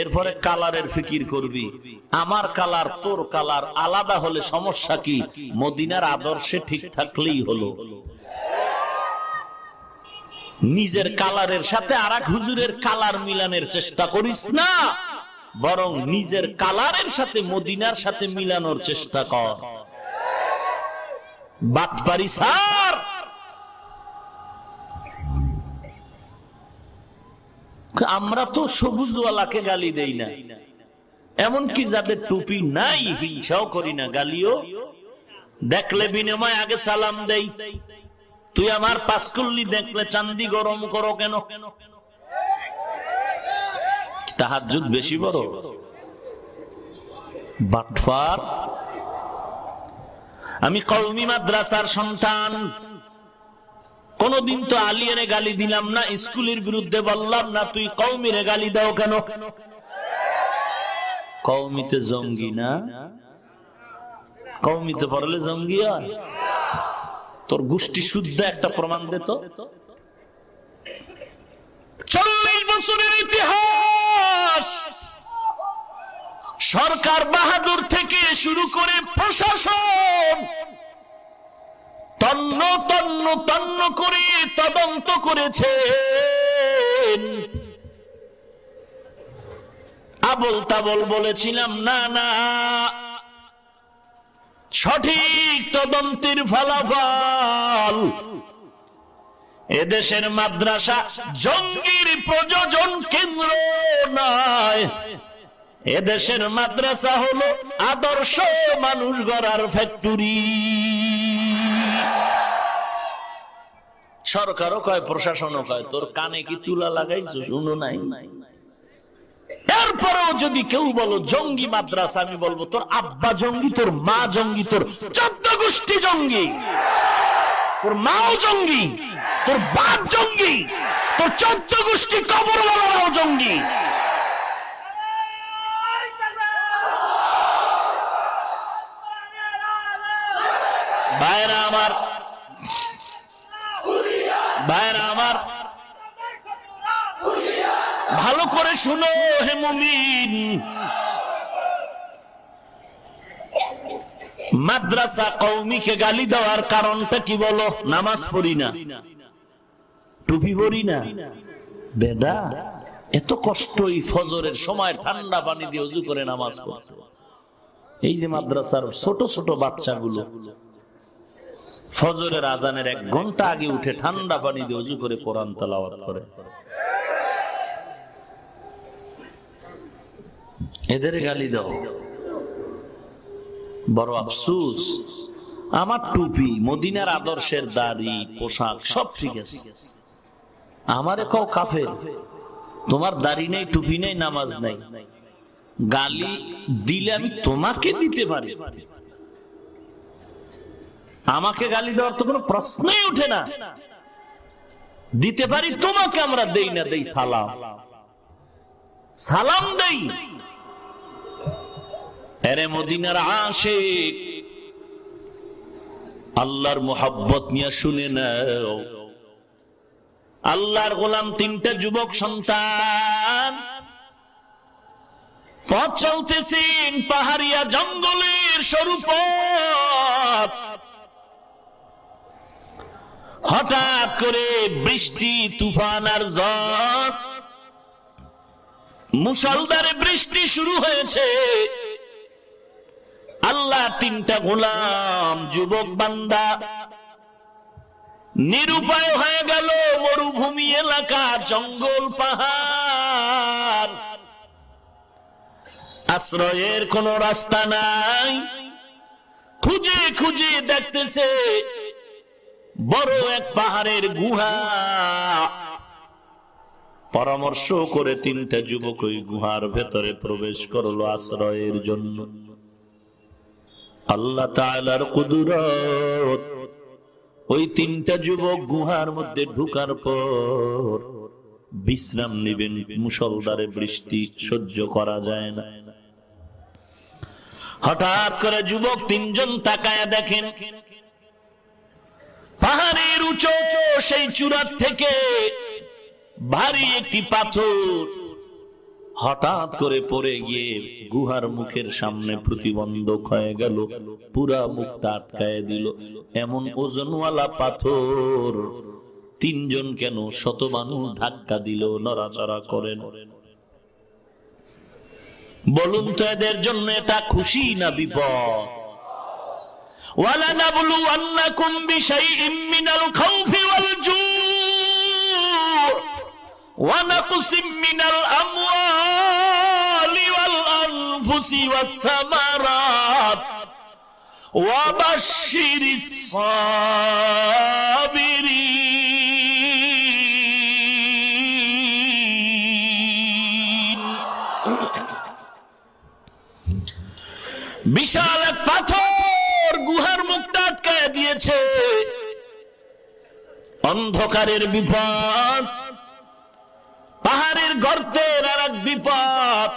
এরপরে কালারের ফিকির করবি। আমার কালার তোর কালার আলাদা হলে সমস্যা কি? মদিনার আদর্শে ঠিক থাকলেই হলো। নিজের কালারের সাথে আরেক হুজুরের কালার মিলানের চেষ্টা করিস না, বরং নিজের কালারের সাথে মদিনার সাথে মিলানোর চেষ্টা কর। বাটপারি স্যার, আমরা তো সবুজওয়ালাকে গালি দেই না, এমনকি যাদের টুপি নাই হিংসাও করি না, গালিও দেখলে বিনিময় আগে সালাম দেই। তুই আমার পাঁচকুল্লি দেখলে চান্দি গরম করো কেন? তাহাজ্জুদ বেশি বড়? বাটপার। আমি কওমি মাদ্রাসার সন্তান, কোনদিন তো আলিয়ারে গালি দিলাম না, স্কুলের বিরুদ্ধে বললাম না। তুই কওমিরে গালি দাও কেন? কওমিতে জঙ্গি না? কওমিতে পড়লে জঙ্গি হয়? তোর গোষ্ঠী শুদ্ধ একটা প্রমাণ দে তো। 40 বছরের ইতিহাস, সরকার বাহাদুর থেকে শুরু করে প্রশাসন তন্ন তন্ন তন্ন করে তদন্ত করেছে। আবল তাবল বলেছিলাম না, না, সঠিক তদন্তের ফলাফল এদেশের মাদ্রাসা জঙ্গির প্রযোজন কেন্দ্র নয়, এদেশের মাদ্রাসা হলো আদর্শ মানুষ গড়ার ফ্যাক্টরি। সরকারও কয়, প্রশাসনও কয়। তোর কানে কি তুলা লাগাইছো? শুনো নাই? এরপরেও যদি কেউ বলো জঙ্গি মাদ্রাসা, আমি বলবো তোর আব্বা জঙ্গি, তোর মা জঙ্গি, তোর 14 গোষ্ঠী জঙ্গি, তোর মাও জঙ্গি, তোর বাপ জঙ্গি, তোর 14 গোষ্ঠী কবরওয়ালাও জঙ্গি। ভাইরা আমার, ভাইরা আমার, ভালো করে শুনো হে মুমিন। মাদ্রাসা কওমিকে গালি দেওয়ার কারণটা কি বলো? নামাজ পড়ি না, টুপি পড়ি না। বেডা এত কষ্ট এই ফজরের সময় ঠান্ডা পানি দিয়ে ওযু করে নামাজ পড়তে। এই যে মাদ্রাসার ছোট ছোট বাচ্চাগুলো ফজরের আজানের 1 ঘন্টা আগে উঠে ঠান্ডা পানি দিয়ে ওযু করে কোরআন তেলাওয়াত করে, এদের গালি দাও। বড় আফসোস, আমার টুপি, মদিনার আদর্শের দাড়ি, পোশাক সব ঠিক আছে, আমারে কও কাফের। তোমার দাড়ি নেই, টুপি নেই, নামাজ নাই, গালি দিলে আমি তোমাকে দিতে পারি, আমাকে গালি দেওয়ার তো কোনো প্রশ্নই উঠে না। দিতে পারি তোমাকে, আমরা দেই না, দেই সালাম, সালাম দেই। আরে মদিনার আশিক, আল্লাহর মোহাব্বত নিয়ে শুনে নাও। আল্লাহর গোলাম 3টা যুবক সন্তান পথ চলতেছেন পাহাড়িয়া জঙ্গলের সরু পথ। হঠাৎ করে বৃষ্টি, তুফান আর ঝড়, মুষলধারে বৃষ্টি শুরু হয়েছে। আল্লাহ 3টা গোলাম যুবক বান্দা নিরুপায় হয়ে গেল। মরুভূমি এলাকা, জঙ্গল, পাহাড়, আশ্রয়ের কোন রাস্তা নাই। খুঁজে খুঁজে দেখতেছে বড় এক পাহাড়ের গুহা। পরামর্শ করে 3টা যুবক ওই গুহার ভেতরে প্রবেশ করলো আশ্রয়ের জন্য। আল্লাহ তাআলার কুদরত, ওই 3টা যুবক গুহার মধ্যে ঢুকার পর বিশ্রাম নেবেন। মুষলধারে বৃষ্টি সহ্য করা যায় না। হঠাৎ করে যুবক 3জন তাকায়া দেখেন পাহাড়ের উঁচু সেই চূড়া থেকে ভারী একটি পাথর হঠাৎ করে পড়ে গিয়ে গুহার মুখের সামনে প্রতিবন্ধক হয়ে গেল, পুরা মুখটা আটকায় দিল। এমন ওজনওয়ালা পাথর 3জন কেন, শত মানুষ ধাক্কা দিল, নড়াচড়া করেন। বলুন তো এদের জন্য এটা খুশি না বিপদ? ওয়ালানাবলুওয়ান্নাকুম বিশাইইম মিনাল খাউফি ওয়াল জুউ ওয়া নাকসিম মিনাল আমওয়ালি ওয়াল আনফুসি ওয়াস সামারাত ওয়া বাশশিরিস সাবিরিন। বিশাল এক পাথর গুহার মুখটা আটকায় দিয়েছে। অন্ধকারের বিপদ, পাহাড়ের গর্তের আর এক বিপদ,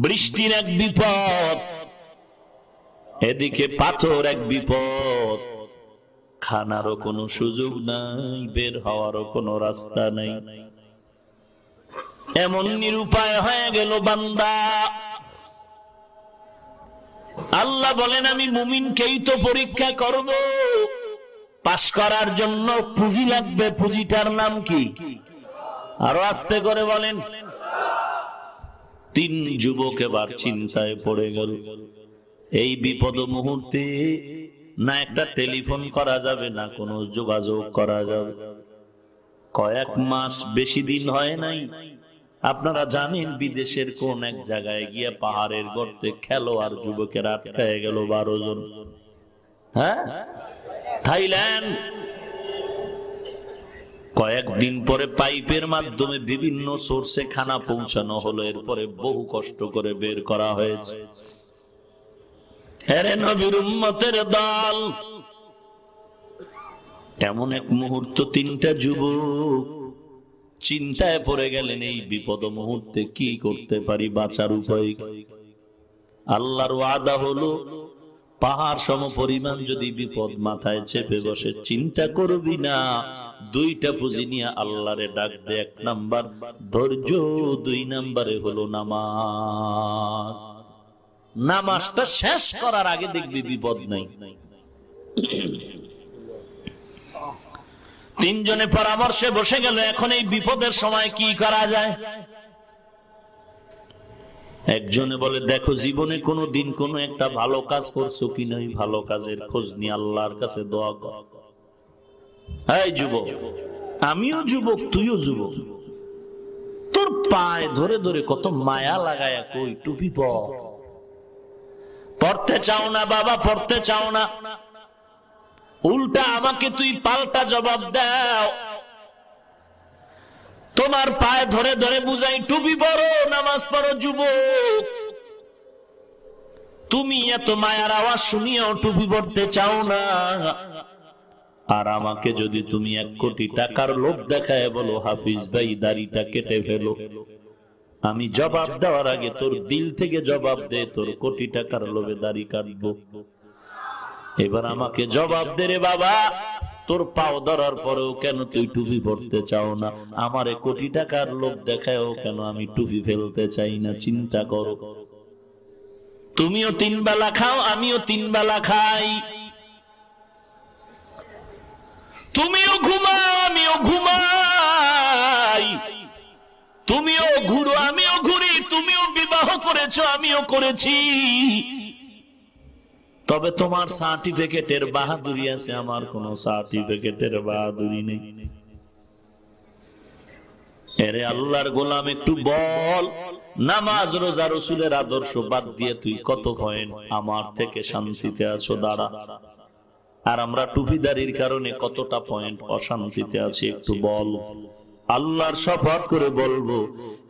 বৃষ্টির এক বিপদ, এদিকে পাথর এক বিপদ। খানারও কোনো সুযোগ নাই, বের হওয়ারও কোনো রাস্তা নাই। এমন নিরুপায় হয়ে গেল বান্দা। আল্লাহ বলেন আমি মুমিনকেই তো পরীক্ষা করব, পাশ করার জন্য পুঁজি লাগবে। পুঁজিটার নাম কি? আরো আস্তে করে বলেন। 3 যুবক এবার চিন্তায় পড়ে গেল। এই বিপদ মুহূর্তে না একটা টেলিফোন করা যাবে, না কোনো যোগাযোগ করা যাবে। কয়েক মাস, বেশি দিন হয় নাই, আপনারা জানেন বিদেশের কোন এক জায়গায় গিয়ে পাহাড়ের গর্তে খেলোয়াড় যুবকের আটকায় গেল 12 জন। হ্যাঁ, থাইল্যান্ড। কয়েকদিন পরে পাইপের মাধ্যমে বিভিন্ন সোর্সে খানা পৌঁছানো হলো, এরপরে বহু কষ্ট করে বের করা হয়েছে। আরে নবীর উম্মতের দল, এমন এক মুহূর্ত তিনটা যুবক চিন্তায় পড়ে গেলেন, এই বিপদ মুহূর্তে কি করতে পারি, বাঁচার উপায়। আল্লাহর ওয়াদা হলো, পাহাড় সম পরিমাণ যদি বিপদ মাথায় চেপে বসে, চিন্তা করবি না, দুইটা পুঁজি নিয়ে আল্লাহরে ডাক দে। এক নাম্বার ধৈর্য, দুই নাম্বারে হলো নামাজ। নামাজটা শেষ করার আগে দেখবি বিপদ নাই। তিনজনে পরামর্শে বসে গেল, এখন এই বিপদের সময় কি করা যায়। একজনে বলে, দেখো জীবনে কোনো দিন কোন একটা ভালো কাজ করছো কিনা, ভালো কাজের খোঁজ নিয়ে আল্লাহর কাছে দোয়া কর। এই যুবক, আমিও যুবক, তুইও যুবক, তোর পায়ে ধরে ধরে কত মায়া লাগায় কই টুপি পড়তে চাও না বাবা, পড়তে চাও না, উল্টা আমাকে তুই পাল্টা জবাব দাও। তোমার পায়ে ধরে ধরে বুঝাই টুপি পরো, নামাজ পড়ো যুবক, তুমি এত মায়ার আওয়াজ শুনিয়াও টুপি পড়তে চাও না। আর আমাকে যদি তুমি 1 কোটি টাকার লোভ দেখায় বলো, হাফিজ ভাই দাড়িটা কেটে ফেলো, আমি জবাব দেওয়ার আগে তোর দিল থেকে জবাব দে, তোর কোটি টাকার লোভে দাড়ি কাটবো। এবার আমাকে জবাব দে রে বাবা, তোর পাও ধরার পরেও কেন তুই টুপি পড়তে চাও না, আমারে কোটি টাকার লোভ দেখায়ও কেন আমি টুপি ফেলতে চাই না। চিন্তা করো, তুমিও 3 বেলা খাও, আমিও 3 বেলা খাই, তুমিও ঘুমাও, আমিও ঘুমাই, তুমিও ঘুরো, আমিও ঘুরি, তুমিও বিবাহ করেছো, আমিও করেছি, তবে তোমার সার্টিফিকেটের বাহাদুরি আছে, আমার কোনো সার্টিফিকেটের বাহাদুরি নেই। এরে আল্লাহর গোলাম, একটু বল, নামাজ রোজা রসুলের আদর্শ বাদ দিয়ে তুই কত পয়েন্ট আমার থেকে শান্তিতে আছো, দাঁড়া। আর আমরা টুপিদারির কারণে কতটা পয়েন্ট অশান্তিতে আছি, একটু বল। আল্লাহর শপথ করে বলবো,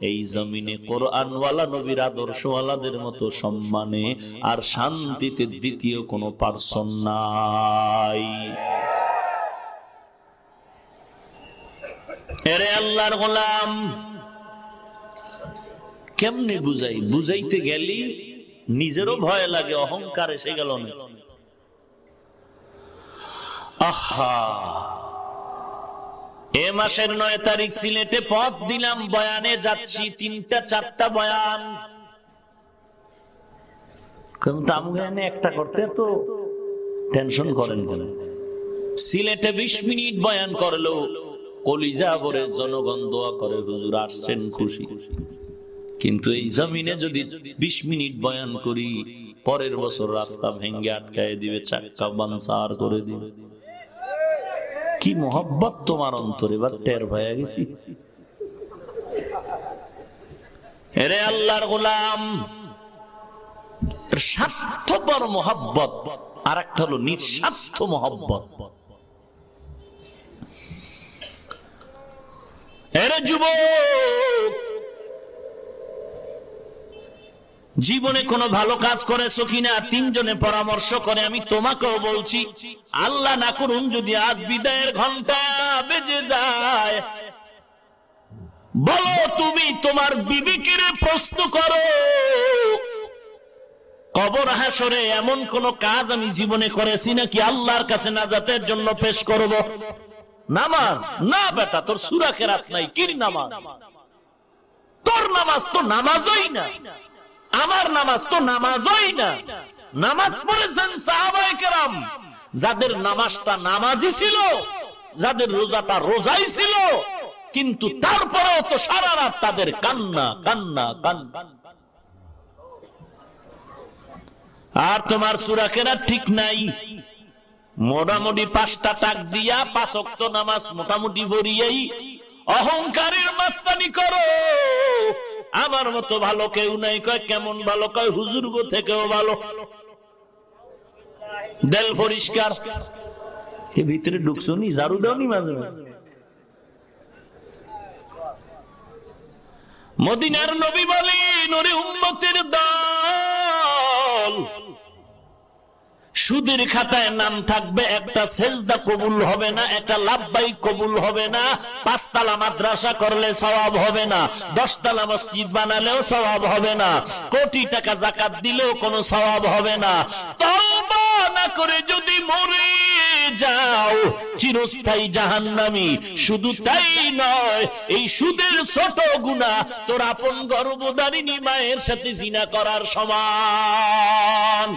এই জমিনে কোরআনওয়ালা নবীর আদর্শওয়ালাদের মতো সম্মানে আর শান্তিতে দ্বিতীয় কোনো পার্সন নাই। এরে আল্লাহর গোলাম, কেমনে বুঝাই, বুঝাইতে গেলি নিজেরও ভয় লাগে, অহংকার এসে গেল না। আহা, এ মাসের 9 তারিখ সিলেটে পথ দিলাম, বয়ানে যাচ্ছি, 3টা 4টা বয়ান, একটা করতে তো টেনশন করেন কেন? সিলেটে 20 মিনিট বয়ান করলো, কলিজা ভরে জনগণ দোয়া করে, হুজুর আসছেন, খুশি। কিন্তু এই জমিনে যদি 20 মিনিট বয়ান করি, পরের বছর রাস্তা ভেঙ্গে আটকায় দিবে, চাক্কা বানসার করে দিবে। কি মোহব্বত তোমার অন্তরে, এবার টের হয়ে গেছি। এরে আল্লাহর গোলাম, স্বার্থপর মোহব্বত আর একটা হলো নিঃস্বার্থ মোহব্বত। এরে যুবক, জীবনে কোনো ভালো কাজ করেছো কিনা 3 জনে পরামর্শ করে, আমি তোমাকেও বলছি, আল্লাহ না করুন যদি আজ বিদায়ের ঘন্টা বেজে যায়, বলো তুমি তোমার বিবিকে প্রশ্ন করো, কবর হাসরে এমন কোন কাজ আমি জীবনে করেছি নাকি আল্লাহর কাছে নাজাতের জন্য পেশ করব? নামাজ না বেটা, তোর সূরা কেরাত নাই, কি নামাজ? তোর নামাজ তো নামাজই না, আমার নামাজ তো নামাজই না। নামাজ পড়েছেন সাহাবায়ে কেরাম, যাদের নামাজটা নামাজই ছিল, যাদের রোজাটা রোজাই ছিল, কিন্তু তারপরেও তো সারা রাত তাদের কান্না কান্না কান্না। আর তোমার সূরা কেরাত ঠিক নাই, মোটামুটি 5টা টাক দিয়া 5 ওয়াক্ত নামাজ মোটামুটি পড়িয়েই অহংকারের মাস্তানি করো। আমার মতো ভালো কেউ নাই, কয় কেমন ভালো, কয় হুজুর গো থেকেও ভালো, দেল পরিষ্কার। ভিতরে ঢুকছো নি, ঝাড়ু দাও নি মাঝে মাঝে, মদিনার নবী বলেন, ওরে উম্মতের দল, সুদের খাতায় নাম থাকবে, একটা সেজদা কবুল হবে না, একটা লাভবাই কবুল হবে না, 5 তলা মাদ্রাসা করলে সওয়াব হবে না, 10 তলা মসজিদ বানালেও সওয়াব হবে না, কোটি টাকা যাকাত দিলেও কোনো সওয়াব হবে না। তওবা না করে যদি মরে যাও চিরস্থায়ী জাহান্নামী। শুধু তাই নয়, এই সুদের ছোট গুনাহ তোর আপন গর্ভধারিণী মায়ের সাথে জিনা করার সমান।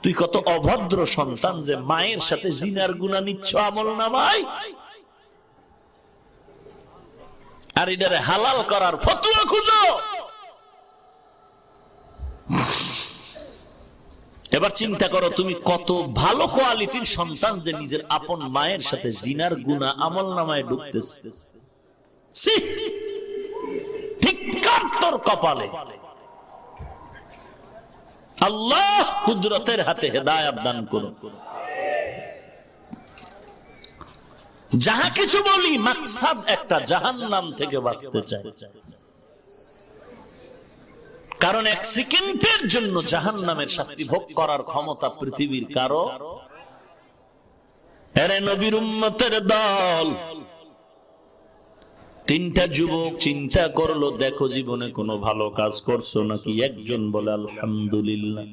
তুই কত অভদ্র সন্তান যে মায়ের সাথে জিনার গুনাহ নিচ্ছ আমলনামায়, আর এটারে হালাল করার ফতোয়া খুঁজো। এবার চিন্তা করো, তুমি কত ভালো কোয়ালিটির সন্তান যে নিজের আপন মায়ের সাথে জিনার গুনাহ আমলনামায় ঢুকতেছে। ধিক্কার তোর কপালে। আল্লাহ কুদরতের হাতে হেদায়েত দান করুন। যাহা কিছু বলি মাকসাদ একটা, জাহান্নাম থেকে বাঁচতে চাই। কারণ 1 সেকেন্ডের জন্য জাহান্নামের শাস্তি ভোগ করার ক্ষমতা পৃথিবীর কারো। এরে নবীর উম্মতের দল, 3টা যুবক চিন্তা করলো, দেখো জীবনে কোনো ভালো কাজ করছো নাকি? একজন বলে, আলহামদুলিল্লাহ,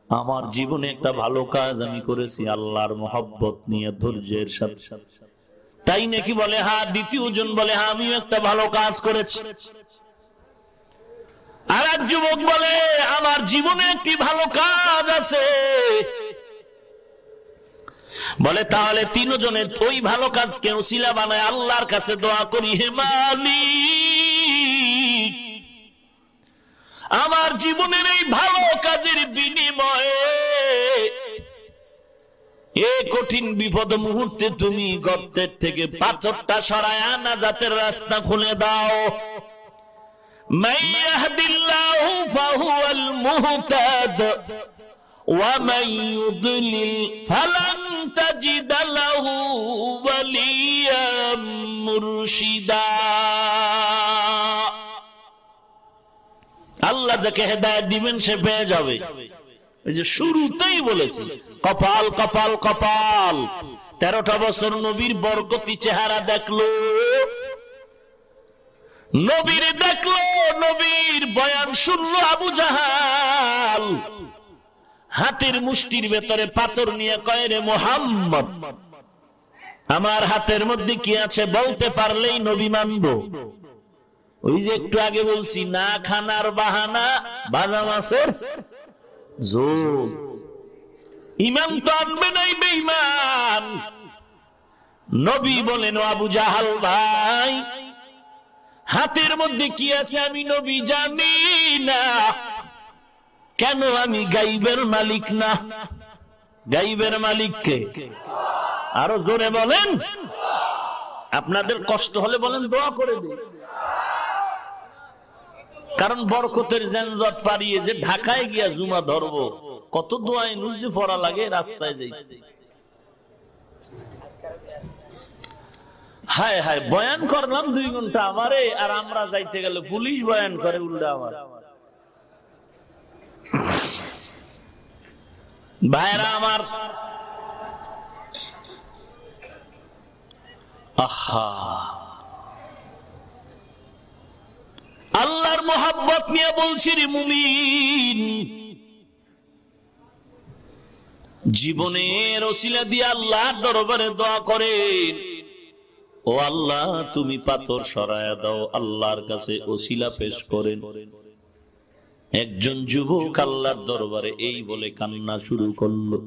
আমার জীবনে একটা ভালো কাজ আমি করেছি আল্লাহর মহব্বত নিয়ে, ধৈর্যের সাথে। তাই নাকি? বলে হ্যাঁ। দ্বিতীয়জন বলে, হ্যাঁ আমিও একটা ভালো কাজ করেছি। আর এক যুবক বলে, আমার জীবনে একটি ভালো কাজ আছে। বলে তাহলে 3 জনের ওই ভালো কাজকে ওসিলা বানায় আল্লাহর কাছে দোয়া করি, হে মালিক, আমার জীবনের এই ভালো কাজের বিনিময়ে এই কঠিন বিপদ মুহূর্তে তুমি গর্তের থেকে পাথরটা সরায় নাজাতের রাস্তা খুলে দাও। মান ইয়াহদিল্লাহু ফাহুয়াল মুহতাদ ওয়া মান ইউদ্লিল ফালান তাজিদ লাহু ওয়ালিয়াম মুরশিদা। আল্লাহ যাকে হেদায়েত দিবেন সে পেয়ে যাবে। এই যে শুরুতেই বলেছি, কপাল কপাল কপাল। 13টা বছর নবীর বরকতি চেহারা দেখলো, নবীর দেখলো, নবীর বয়ান শুনলো আবু জাহাল। হাতের মুষ্টির ভেতরে পাথর নিয়ে কয়, রে মুহাম্মদ, আমার হাতের মধ্যে কি আছে বলতে পারলেই নবী মানবো। ওই যে একটু আগে বলছি, না খানার বাহানা ভাজা মাছের জোর। ইমান তো আনবে নাই বেঈমান। নবী বলেন, আবু জাহাল ভাই, হাতের মধ্যে কি আছে আমি নবী জানি না। কেন? আমি গাইবের মালিক না। গাইবের মালিক কে? আরো জোরে বলেন। আপনাদের কষ্ট হলে বলেন, দোয়া করে দিন। কারণ বরকতের জেনজট পারিয়ে যে ঢাকায় গিয়া জুমা ধরবো, কত দোয়ায় নুজে পড়া লাগে রাস্তায় যাইতে। হায় হায়, বয়ান করলাম 2 ঘন্টা আমারে, আর আমরা যাইতে গেলে পুলিশ বয়ান করে উল্টা আমার। ভাইরা আমার, আহা, আল্লাহর মোহাব্বত নিয়ে বলছি রে মুমিন, জীবনের ওসিলা দিয়ে আল্লাহর দরবারে দোয়া করেন, ও আল্লাহ তুমি পাথর সরায়া দাও। আল্লাহর কাছে ওসিলা পেশ করেন। একজন যুবক আল্লাহর দরবারে এই বলে কান্না শুরু করলো,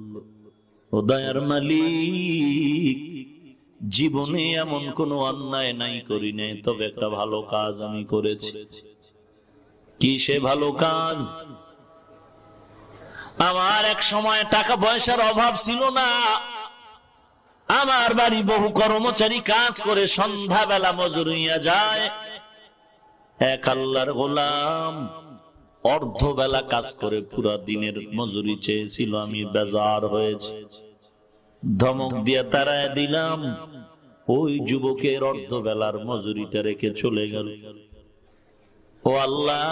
ও দয়ার মালিক, জীবনে এমন কোন অন্যায় নাই করি নাই, তবে একটা ভালো কাজ আমি করেছি। কি সে ভালো কাজ? আমার এক সময় টাকা পয়সার অভাব ছিল না। আমার বাড়ি বহু কর্মচারী কাজ করে সন্ধ্যাবেলা মজুরিয়া যায়। এক আল্লাহর গোলাম অর্ধবেলা কাজ করে পুরা দিনের মজুরি চেয়েছিল। আমি বেজার হয়েছে, ধমক দিয়ে তাড়ায় দিলাম। ওই যুবকের অর্ধবেলার মজুরিটা রেখে চলে গেল। ও আল্লাহ,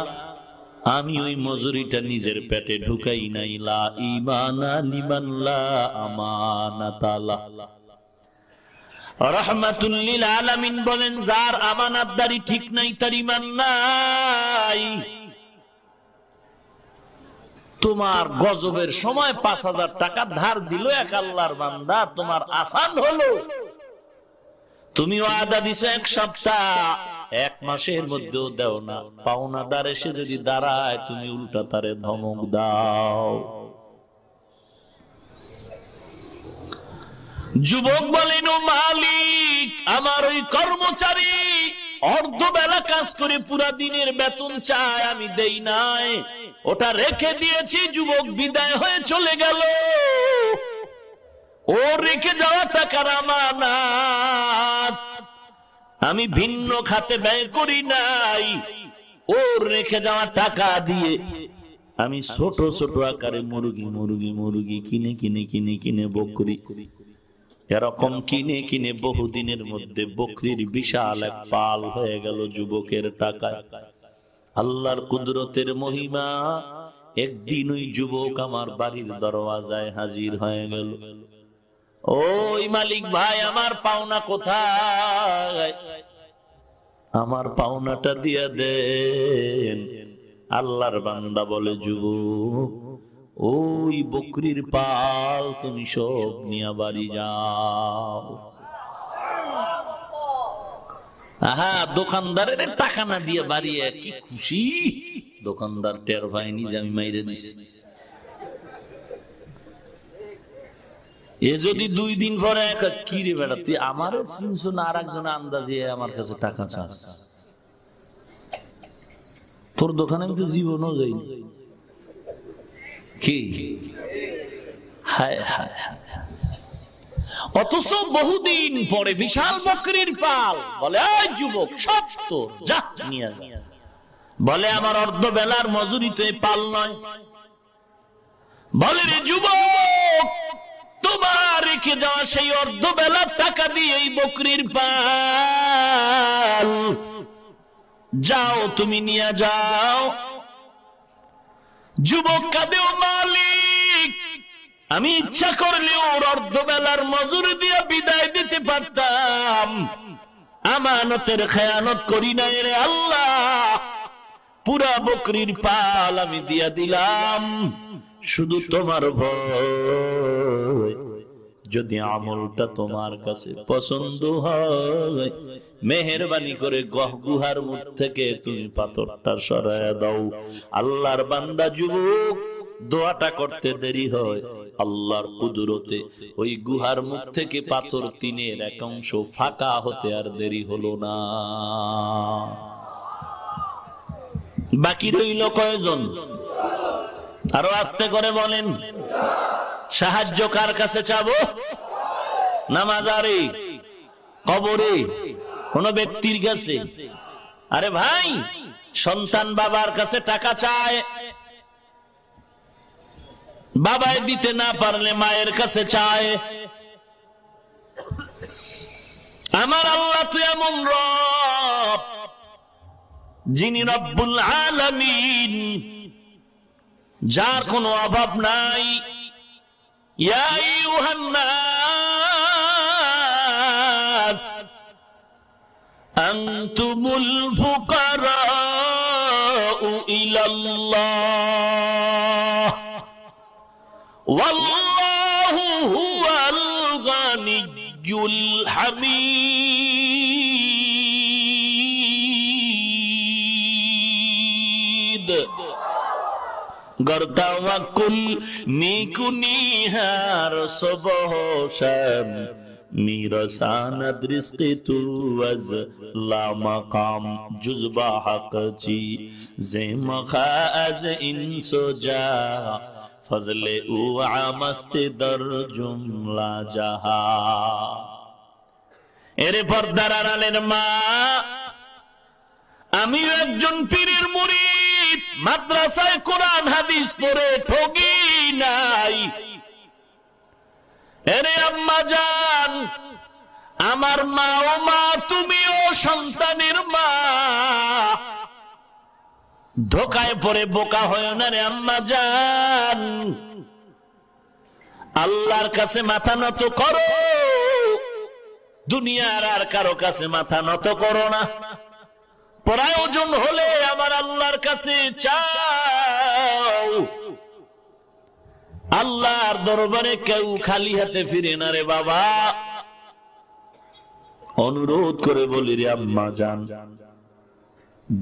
আমি ওই মজুরিটা নিজের পেটে ঢুকাই নাই। লা ঈমানা লিমান লা আমানাতা লাহ। রাহমাতুল লিল আলামিন বলেন, যার আমানতদারি ঠিক নাই তার ঈমান নাই। তোমার গজবের সময় ৫,০০০ টাকা ধার দিল এক আল্লাহর বান্দা, তোমার আসান হলো। তুমি ওয়াদা দিছো ১ সপ্তাহ, ১ মাসের মধ্যেও দাও না। পাওনাদার এসে যদি দাঁড়ায়, তুমি উল্টা তারে ধমক দাও। যুবক বলেন, ও মালিক, আমার ওই কর্মচারী অর্ধবেলা কাজ করে পুরা দিনের বেতন চায়, আমি দেই নাই, ওটা রেখে দিয়েছি। যুবক বিদায় হয়ে চলে গেল, ও রেখে যাওয়া টাকার আমানত আমি ভিন্ন খাতে ব্যয় করি নাই। ও রেখে যাওয়া টাকা দিয়ে আমি ছোট ছোট আকারে মুরগি কিনে বকরি, এরকম কিনে বহুদিনের মধ্যে বকরির বিশাল এক পাল হয়ে গেল যুবকের টাকায়। আল্লাহর কুদরতের মহিমা, একদিন ওই যুবক আমার বাড়ির দরওয়াজায় হাজির হয়ে গেল। ওই মালিক ভাই, আমার পাওনা কোথায়? আমার পাওনাটা দিয়া দেন। আল্লাহর বান্দা বলে, যুবক, ওই বকরির পাল তুমি সব নিয়ে বাড়ি যাও। আহা, দোকানদারের টাকা না দিয়ে বাড়ি, কি খুশি! দোকানদার টের পায়নি যে আমি মাইরে দিছি। এ যদি 2 দিন পরে, কি রে বেটা, তুই আমার চিনছো না, আর একজন আন্দাজে আমার কাছে টাকা চাস? তোর দোকানে আমি তো জীবনও যাইনি। কি হায় হায় হায়! অথচ বহুদিন পরে বিশাল বকরির পাল। বলে, ওই যুবক, সব তো যা নিয়ে যা। বলে, আমার অর্ধবেলার মজুরি তো এই পাল নয়। বলে, রে যুবক, তোমার রেখে যাওয়া সেই অর্ধবেলার টাকা দিয়ে এই বকরির পাল যাও, তুমি নিয়ে যাও। যুবক কাঁদে, ও মালিক, আমি ইচ্ছা করলে ওর অর্ধবেলার মজুরি দিয়ে বিদায় দিতে পারতাম, আমানতের খেয়ানত করি না রে আল্লাহ। পুরা বকরির পাল আমি দিয়া দিলাম, শুধু তোমার ভয়, যদি আমলটা তোমার কাছে পছন্দ হয়, মেহেরবানি করে গুহার মুখ থেকে তুমি পাথরটা সরায়া দাও। আল্লাহর বান্দা যুবক দোয়াটা করতে দেরি হয়, আল্লাহর কুদরতে ওই গুহার মুখ থেকে পাথর 3-এর 1 অংশ ফাঁকা হতে আর দেরি হলো না। বাকি রইল কয়জন? আরো আস্তে করে বলেন। সাহায্য কার কাছে চাবো? না মাজারে, কবরে, কোন ব্যক্তির কাছে? আরে ভাই, সন্তান বাবার কাছে টাকা চায়, বাবায় দিতে না পারলে মায়ের কাছে চায়। আমার আল্লাহ তো এমন রব, যিনি রব্বুল আলামিন, যার কোনো অভাব নাই। ইয়া আইয়ুহান নাস আনতুমুল ফুকারাউ ইলাল্লাহ ওয়াল্লাহু হুয়াল গানিয়্যুল হামিদ। গর্দাওয়াকুল নিকুনিহার সবহশাম মিরসানাদ রিজকি তু ওয়াজ লা মাকাম জুজবা হাকজি জেমখাজ ইনসুজা ফজলে উ আমাস্তে দর জুমলা জাহা। এরে পর্দার আড়ালের মা, আমি একজন পীরের মুরিদ, মাদ্রাসায় কোরআন হাদিস পড়ে ঠগি নাই। এরে আম্মা জান, আমার মা, ও মা, তুমিও সন্তানের মা, ধোকায় পড়ে বোকা হয় না রে আম্মা জান। আল্লাহর কাছে মাথা নত করো, দুনিয়ার আর কারো কাছে মাথা নত করো না। প্রয়োজন হলে আমার আল্লাহর কাছে চাও। আল্লাহর দরবারে কেউ খালি হাতে ফিরে না রে বাবা। অনুরোধ করে বলি রে আম্মা জান,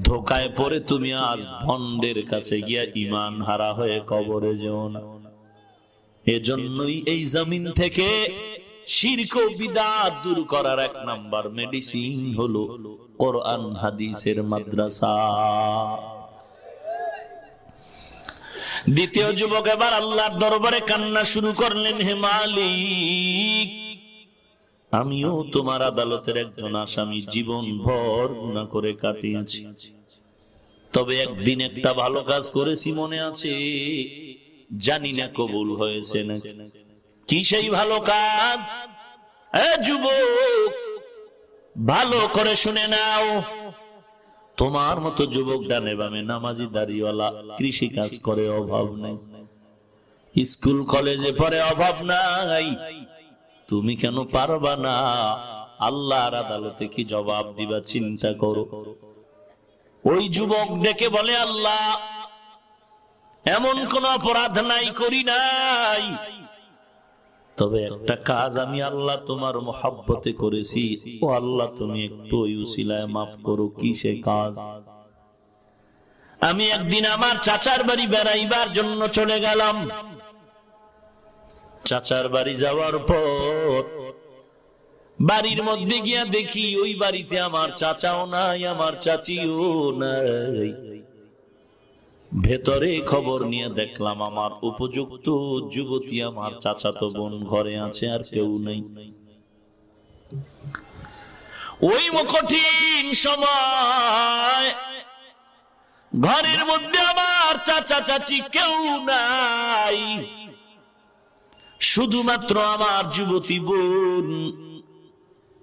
ধোকায় পড়ে তুমি আজ ভন্ডের কাছে গিয়া ঈমান হারা হয়ে কবরে যেও না। এজন্যই এই জমিন থেকে শিরক ও বিদআত দূর করার এক নাম্বার মেডিসিন হলো কোরআন হাদিসের মাদ্রাসা। দ্বিতীয় যুবক এবার আল্লাহর দরবারে কান্না শুরু করলেন, হে মালিক, আমিও তোমার আদালতের একজন আসামি, জীবন ভর গুনাহ করে কাটিয়েছি, তবে একদিন একটা ভালো কাজ করেছি মনে আছে, জানি না কবুল হয়েছে না। কি সেই ভালো কাজ? এ যুবক, ভালো করে শুনে নাও। তোমার মতো যুবক ডানে বামে নামাজি দাড়িওয়ালা কৃষি কাজ করে অভাব নাই, স্কুল কলেজে পড়ে অভাব নাই। তুমি কেন পারবা না? আল্লাহর আদালতে কি জবাব দিবা চিন্তা করো। ওই যুবক ডেকে বলে, আল্লাহ, এমন কোন অপরাধ নাই, করি নাই, তবে একটা কাজ আমি আল্লাহ তোমার মহব্বতে করেছি, ও আল্লাহ তুমি একটু ওই উসিলায় মাফ করো। কি সে কাজ? আমি একদিন আমার চাচার বাড়ি বেড়াইবার জন্য চলে গেলাম। চাচার বাড়ি যাওয়ার পর বাড়ির মধ্যে গিয়া দেখি ওই বাড়িতে আমার চাচাও নাই, আমার চাচিও নাই। ভেতরে খবর নিয়ে দেখলাম আমার উপযুক্ত যুবতী আমার চাচাতো বোন ঘরে আছে, আর কেউ নেই। ওই কঠিন সময় ঘরের মধ্যে আমার চাচা চাচি কেউ নাই, শুধুমাত্র আমার যুবতী বোন।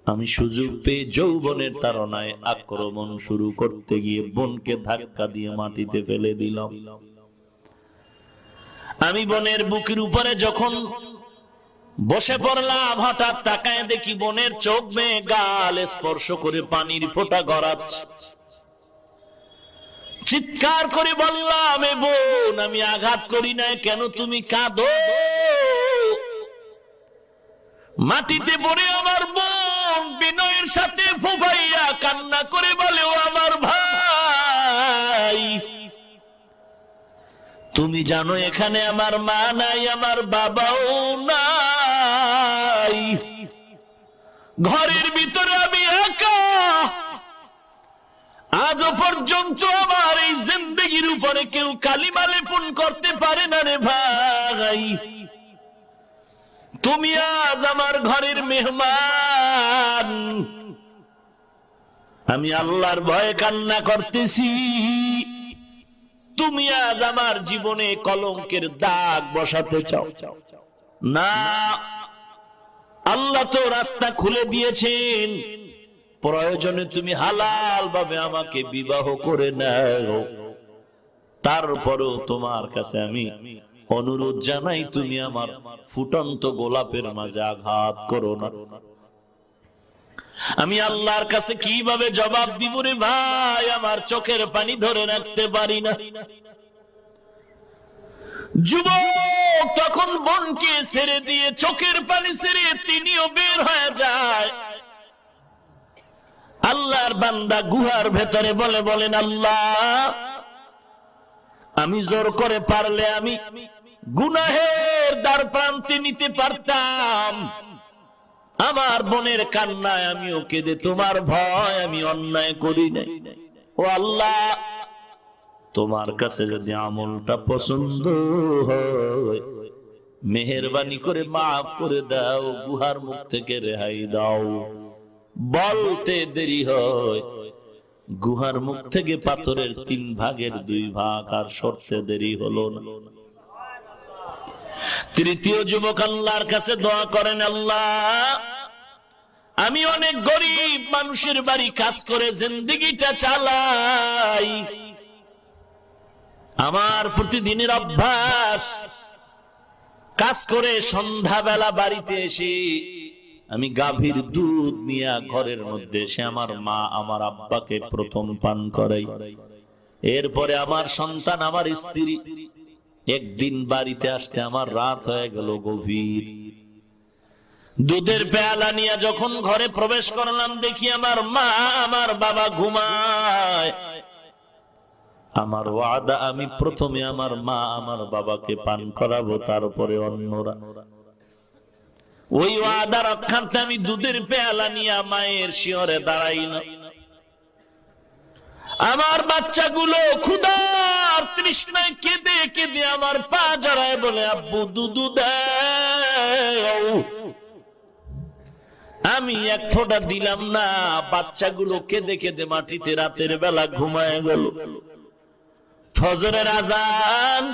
আমি সুযোগ পেয়ে যৌবনের তাড়নায় আক্রমণ শুরু করতে গিয়ে বোনকে ধাক্কা দিয়ে মাটিতে ফেলে দিলাম। আমি বোনের বুকের উপরে যখন বসে পড়লাম, হঠাৎ তাকায় দেখি বোনের চোখ বেয়ে গাল স্পর্শ করে পানির ফোঁটা গড়াচ্ছে। চিৎকার করে বললাম, এ বোন, আমি আঘাত করি না, কেন তুমি কাঁদো? মাটিতে পড়ে আমার বোন বিনয়ের সাথে ফুফাইয়া কান্না করে বলে, ও আমার ভাই, তুমি জানো এখানে আমার মা নাই, আমার বাবাও নাই, ঘরের ভিতরে আমি একা। আজও পর্যন্ত আমার এই জিন্দেগির উপরে কেউ কালিমা লেপন করতে পারে না রে ভাই। তুমি আজ আমার ঘরের মেহমান। আমি আল্লাহর ভয়ে কান্না করতেছি, তুমি আজ আমার জীবনে কলঙ্কের দাগ বসাতে চাও না। আল্লাহ তো রাস্তা খুলে দিয়েছেন, প্রয়োজনে তুমি হালাল ভাবে আমাকে বিবাহ করে নাও। তারপরেও তোমার কাছে আমি অনুরোধ জানাই, তুমি আমার ফুটন্ত গোলাপের মাঝে আঘাত করো না। আমি আল্লাহর কাছে কিভাবে জবাব দিব রে ভাই? আমার চোখের পানি ধরে রাখতে পারি না। যুবক তখন বোনকে ছেড়ে দিয়ে চোখের পানি ছেড়ে তিনিও বের হয়ে যায়। আল্লাহর বান্দা গুহার ভেতরে বলেন, আল্লাহ, আমি জোর করে পারলে আমি গুনাহের দ্বার প্রান্তে নিতে পারতাম। আমার বোনের কান্নায় আমিও কেঁদে তোমার ভয় আমি অন্যায় করি নাই। ও আল্লাহ, তোমার কাছে যদি আমলটা পছন্দ হয়, মেহেরবানি করে মাফ করে দাও, গুহার মুখ থেকে রেহাই দাও। বলতে দেরি হয়, গুহার মুখ থেকে পাথরের 3 ভাগের 2 ভাগ আর সরতে দেরি হলো না। তৃতীয় যুবক আল্লাহর কাছে দোয়া করেন, আল্লাহ, আমি অনেক গরিব মানুষের বাড়ি কাজ করে জিন্দেগিটা চালাই, আমার প্রতিদিনের অভ্যাস, কাজ করে সন্ধ্যাবেলা বাড়িতে এসে আমি গাভীর দুধ নিয়ে ঘরের মধ্যে এসে আমার মা আমার আব্বাকে প্রথম পান করাই। এরপরে আমার সন্তান, আমার স্ত্রী। একদিন বাড়িতে আসতে আমার রাত হয়ে গেল গভীর। দুধের পেয়ালা নিয়ে যখন ঘরে প্রবেশ করলাম, দেখি আমার মা আমার বাবা ঘুমায়। আমার ওয়াদা, আমি প্রথমে আমার মা আমার বাবাকে পান করাবো, তারপরে অন্যরা। ওই ওয়াদা রক্ষার্থে আমি দুধের পেয়ালা নিয়ে মায়ের শিয়রে দাঁড়াই না। আমার বাচ্চাগুলো ক্ষুধার তৃষ্ণায় কেঁদে কেঁদে আমার পা জড়ায় বলে, আব্বু দুধ দাও। আমি এক ফোঁটা দিলাম না। বাচ্চাগুলো কেঁদে কেঁদে মাটিতে রাতের বেলা ঘুমায় গেল। ফজরের আজান।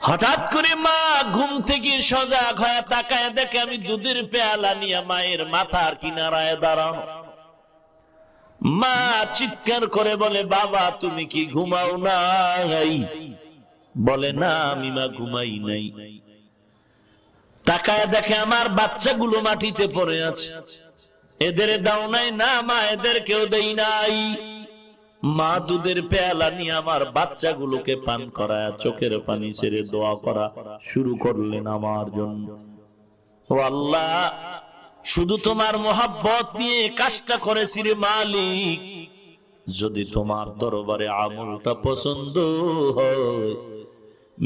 হঠাৎ করে মা ঘুম থেকে সজাগ হয়ে তাকায়, দেখে আমি দুধের পেয়ালা নিয়ে মায়ের মাথার কিনারায় দাঁড়ানো। মা চিৎকার করে বলে, বাবা তুমি কি ঘুমাও নাই? বলে, না আমি মা ঘুমাই নাই। তাকায় দেখে আমার বাচ্চাগুলো মাটিতে পড়ে আছে। এদের দাও নাই? না মা, এদের কেউ দেই নাই। মা দুধের পেয়ালা নিয়ে আমার বাচ্চাগুলোকে পান করায় চোখের পানি ছেড়ে দোয়া করা শুরু করলেন আমার জন্য। ও আল্লাহ, শুধু তোমার মোহাব্বত নিয়ে কাজটা করেছি রে মালিক। যদি তোমার দরবারে আমলটা পছন্দ হয়,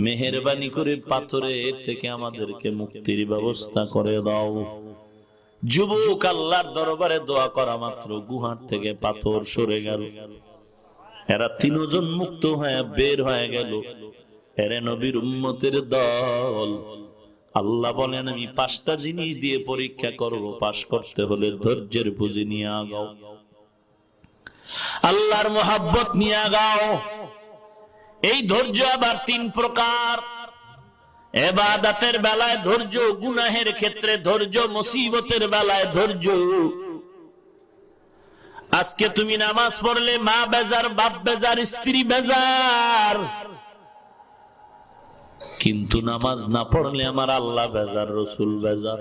মেহেরবানি করে পাথরের থেকে আমাদেরকে মুক্তির ব্যবস্থা করে দাও। যুবক আল্লাহর দরবারে দোয়া করা মাত্র গুহার থেকে পাথর সরে গেল। এরা তিনজন মুক্ত হয়ে বের হয়ে গেল। এরা নবীর উম্মতের দল। আল্লাহ বলেন, আমি 5টা জিনিস দিয়ে পরীক্ষা করব, পাশ করতে হলে ধৈর্যের পুঁজি নিয়ে আগাও, আল্লাহর মোহাব্বত নিয়ে আগাও। এই ধৈর্য আবার 3 প্রকার। ইবাদতের বেলায় ধৈর্য, গুনাহের ক্ষেত্রে ধৈর্য, মুসিবতের বেলায় ধৈর্য। আজকে তুমি নামাজ পড়লে মা বেজার, বাপ বেজার, স্ত্রী বেজার, কিন্তু নামাজ না পড়লে আমার আল্লাহ বেজার, রসুল বেজার।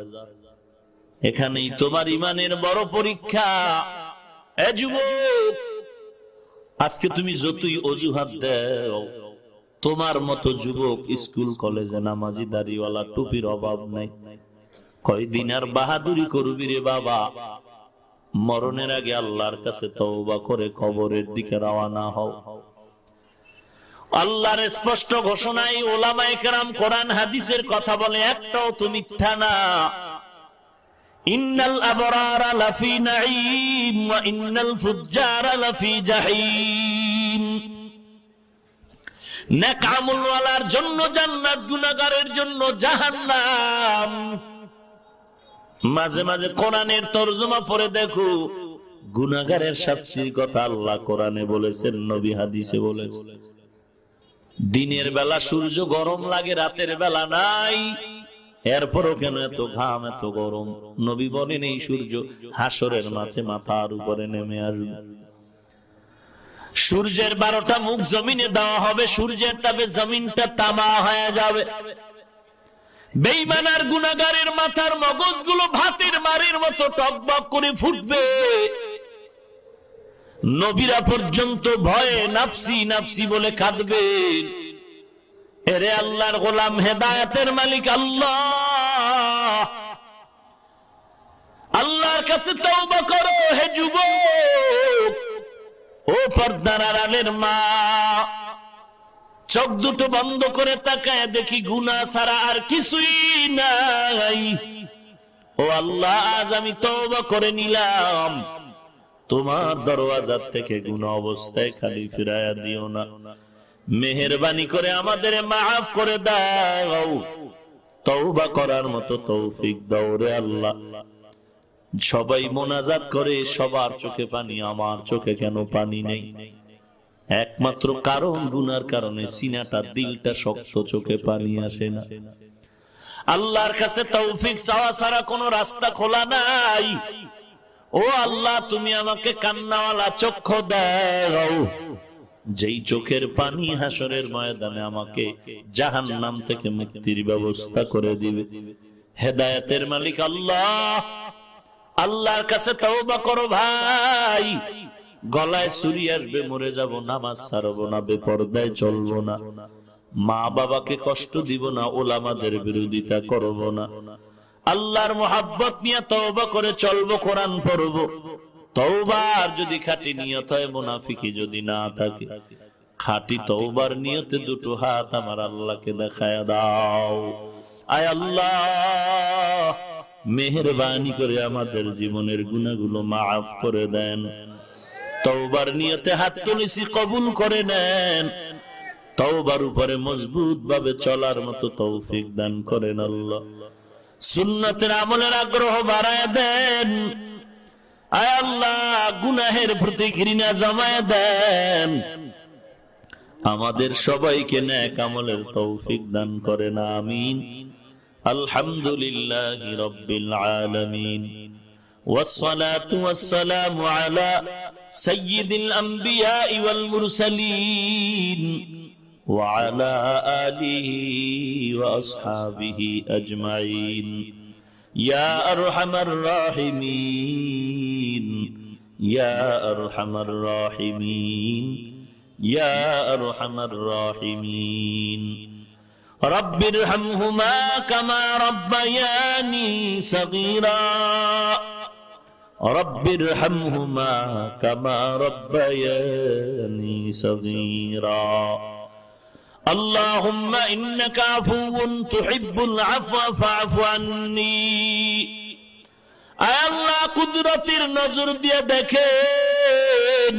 এখানেই তোমার ইমানের বড় পরীক্ষা। এ যুবক, আজকে তুমি যতই অজুহাত দাও, তোমার মতো যুবক স্কুল কলেজে নামাজি দাড়িওয়ালা টুপির অভাব নাই। কয়দিন আর বাহাদুরি করবি রে বাবা? মরণের আগে আল্লাহর কাছে তওবা করে কবরের দিকে রওনা হও। আল্লাহর স্পষ্ট ঘোষণায় উলামায়ে কেরাম কোরআন হাদিসের কথা বলে, একটাও তো মিথ্যা না। ইন্নাল আবরারা লাফি নাঈম ওয়া ইন্নাল ফুজ্জারা লাফি জাহিম। নেক আমলওয়ালার জন্য জান্নাত, গুনাহগারের জন্য জাহান্নাম। মাঝে মাঝে কোরআনের তরজমা পড়ে দেখো, গুনাহগারের শাস্তির কথা আল্লাহ কোরআনে বলেছেন, নবী হাদিসে বলেছেন। দিনের বেলা সূর্য গরম লাগে, রাতের বেলা নাই। এরপরও কেন এত ঘাম, এত গরম? নবী বলেন, এই সূর্য হাসরের মাঠে মাথার উপরে নেমে আসবে। সূর্যের 12টা মুখ জমিনে দেওয়া হবে, সূর্যের তাপে জমিনটা তামা হয়ে যাবে। বেঈমান আর গুনাহগারের মাথার মগজগুলো ভাতের মারের মতো টকবক করে ফুটবে। নবীরা পর্যন্ত ভয়ে নাফসি নাফসি বলে কাঁদবে। এরে আল্লাহর গোলাম, হেদায়েতের মালিক আল্লাহ, আল্লাহর কাছে তওবা করো হে যুবক। ও পর্দার আড়ালের মা, চোখ দুটো বন্ধ করে তাকায় দেখি গুনাহ ছাড়া আর কিছুই নাই। ও আল্লাহ, আজ আমি তওবা করে নিলাম, তোমার দরওয়াজা থেকে গুনাহ অবস্থায় খালি ফিরায়া দিও না। মেহেরবানি করে আমাদের মাফ করে দাও, তওবা করার মতো তৌফিক দাও রে আল্লাহ। সবাই মোনাজাত করে, সবার চোখে পানি, আমার চোখে কেন পানি নেই? একমাত্র কারণ গুনার কারণে সিনাটা, দিলটা শক্ত, চোখে পানি আসে না। আল্লাহর কাছে তৌফিক চাওয়া ছাড়া কোনো রাস্তা খোলা নাই। ও আল্লাহ, তুমি আমাকে কান্নাওয়ালা চক্ষু দাও। যেই চোখের পানি হাসরের ময়দানে আমাকে জাহান্নাম থেকে মুক্তির ব্যবস্থা করে দিবে। হেদায়েতের মালিক আল্লাহ, আল্লাহর কাছে তওবা করো ভাই। গলায় ছুরি আসবে, মরে যাব, নামাজ ছাড়বো না, বেপরদায় চলবো না, মা বাবাকে কষ্ট দিব না, ওলামাদের বিরোধিতা করব না, আল্লাহর মোহাব্বত নিয়ে তওবা করে চলবো, কোরআন পড়বো। তওবার যদি খাঁটি নিয়ত হয়, মুনাফিকি যদি না থাকে, খাঁটি তওবার নিয়তে দুটো হাত আমার আল্লাহকে দেখায় দাও। আয় আল্লাহ, মেহেরবানি করে আমাদের জীবনের গুনাহগুলো মাফ করে দেন। তওবার নিয়তে হাত তুলেছি, কবুল করে নেন। তওবার উপরে মজবুত ভাবে চলার মতো তৌফিক দান করেন আল্লাহ। সুন্নতের আমলের আগ্রহ বাড়ায় দেন। আয় আল্লাহ, গুনাহের প্রতি ঘৃণা জমায় দেন। আমাদের সবাইকে নেক আমলের তৌফিক দান করেন, আমিন। আলহামদুলিল্লাহি রাব্বিল আলামিন, ওয়াসসালাতু ওয়াসসালামু আলা সাইয়্যিদিল আমবিয়া ওয়াল মুরসালিন ওয়া আলা আলিহি ওয়া আসহাবিহি আজমাইন। ইয়া আরহামার রাহিমিন, ইয়া আরহামার রাহিমিন, ইয়া আরহামার রাহিমিন। রব্বিরহামহুমা কামা রাব্বায়ানি সগীরা, রব্বিরহামহুমা কামা রাব্বায়ানি সগীরা। আল্লাহুম্মা ইন্নাকা আফুউন তুহিব্বুল আফওয়া ফাআফু আন্নী। আয় আল্লাহ, কুদরতের নজর দিয়ে দেখেন,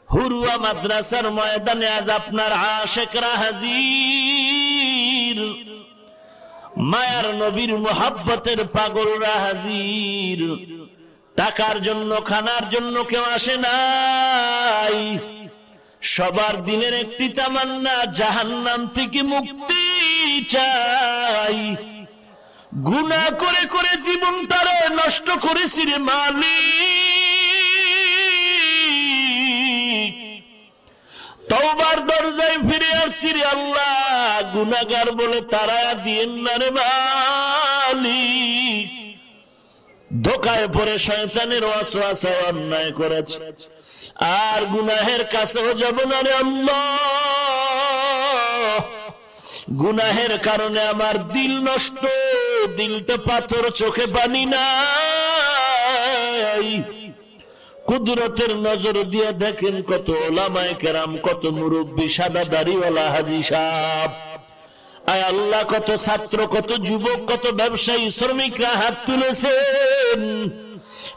হুরুয়া মাদ্রাসার ময়দানে আজ আপনার আশিকরা হাজির, মায়ার নবীর মুহাব্বতের পাগলরা হাজির। টাকার জন্য, খানার জন্য কেউ আসে নাই। সবার দিনের একটি তামান্না, জাহান্নাম থেকে মুক্তি চাই। গুনাহ করে করে জীবনটারে নষ্ট করেছি রে মালিক, তওবার দরজায় ফিরে আসছি রে আল্লাহ। গুনাহগার বলে তাড়ায়া দিয়েন না রে মালিক। ধোকায় পড়ে শয়তানের ওয়াসওয়াসায় অন্যায় করেছে, আর গুনাহের কাছেও যাব না রে আল্লাহ। গুনাহের কারণে আমার দিল নষ্ট, দিলটা পাথর, চোখে পানি নাই। কুদরতের নজর দিয়ে দেখেন কত ওলামায়ে কেরাম, কত মুরব্বী, সাদা দাড়িওয়ালা হাজী সাহেব। আয় আল্লাহ, কত ছাত্র, কত যুবক, কত ব্যবসায়ী, শ্রমিকরা হাত তুলেছেন।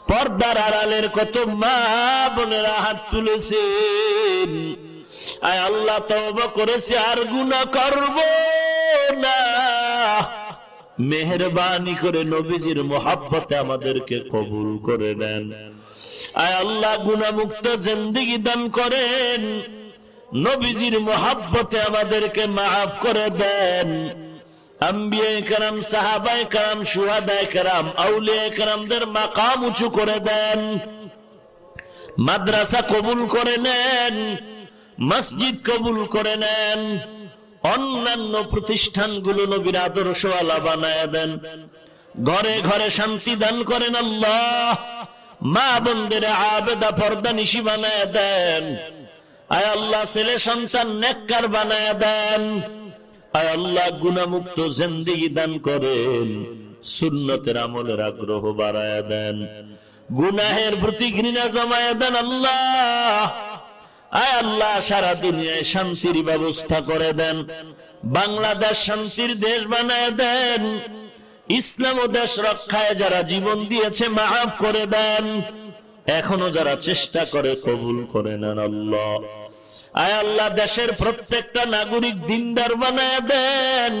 পর্দার আড়ালের কত মা বোনেরা হাত তুলেছেন। আয় আল্লাহ, তওবা করেছি, আর গুনাহ করব না। মেহেরবানি করে নবীজির মুহাব্বতে আমাদেরকে কবুল করে নেন। আয় আল্লাহ, গুনাহ মুক্ত জিন্দেগি দান করেন। নবীজির মুহাব্বতে আমাদেরকে মাফ করে দেন। আম্বিয়ায়ে কেরাম, সাহাবায়ে কেরাম, শুহাদায়ে কেরাম, আউলিয়ায়ে কেরামদের মাকাম উঁচু করে দেন। মাদ্রাসা কবুল করে নেন, মসজিদ কবুল করে নেন। অন্যান্য প্রতিষ্ঠানগুলো নবীর আদর্শওয়ালা বানায় দেন। ঘরে ঘরে শান্তি দান করেন আল্লাহ। মা বোনদের আবেদা পর্দা নিশি বানায় দেন। আয় আল্লাহ, ছেলে সন্তান নেককার বানায় দেন। আয় আল্লাহ, গুনাহমুক্ত জিন্দেগি দান করেন। সুন্নতের আমলের আগ্রহ বাড়ায় দেন। গুনাহের প্রতি ঘৃণা জমায় দেন আল্লাহ। আয় আল্লাহ, সারা দুনিয়ায় শান্তির ব্যবস্থা করে দেন। বাংলাদেশ শান্তির দেশ বানায় দেন। ইসলাম ও দেশ রক্ষায় যারা জীবন দিয়েছে মাফ করে দেন। এখনো যারা চেষ্টা করে কবুল করে নেন আল্লাহ। আয় আল্লাহ, দেশের প্রত্যেকটা নাগরিক দিনদার বানায় দেন।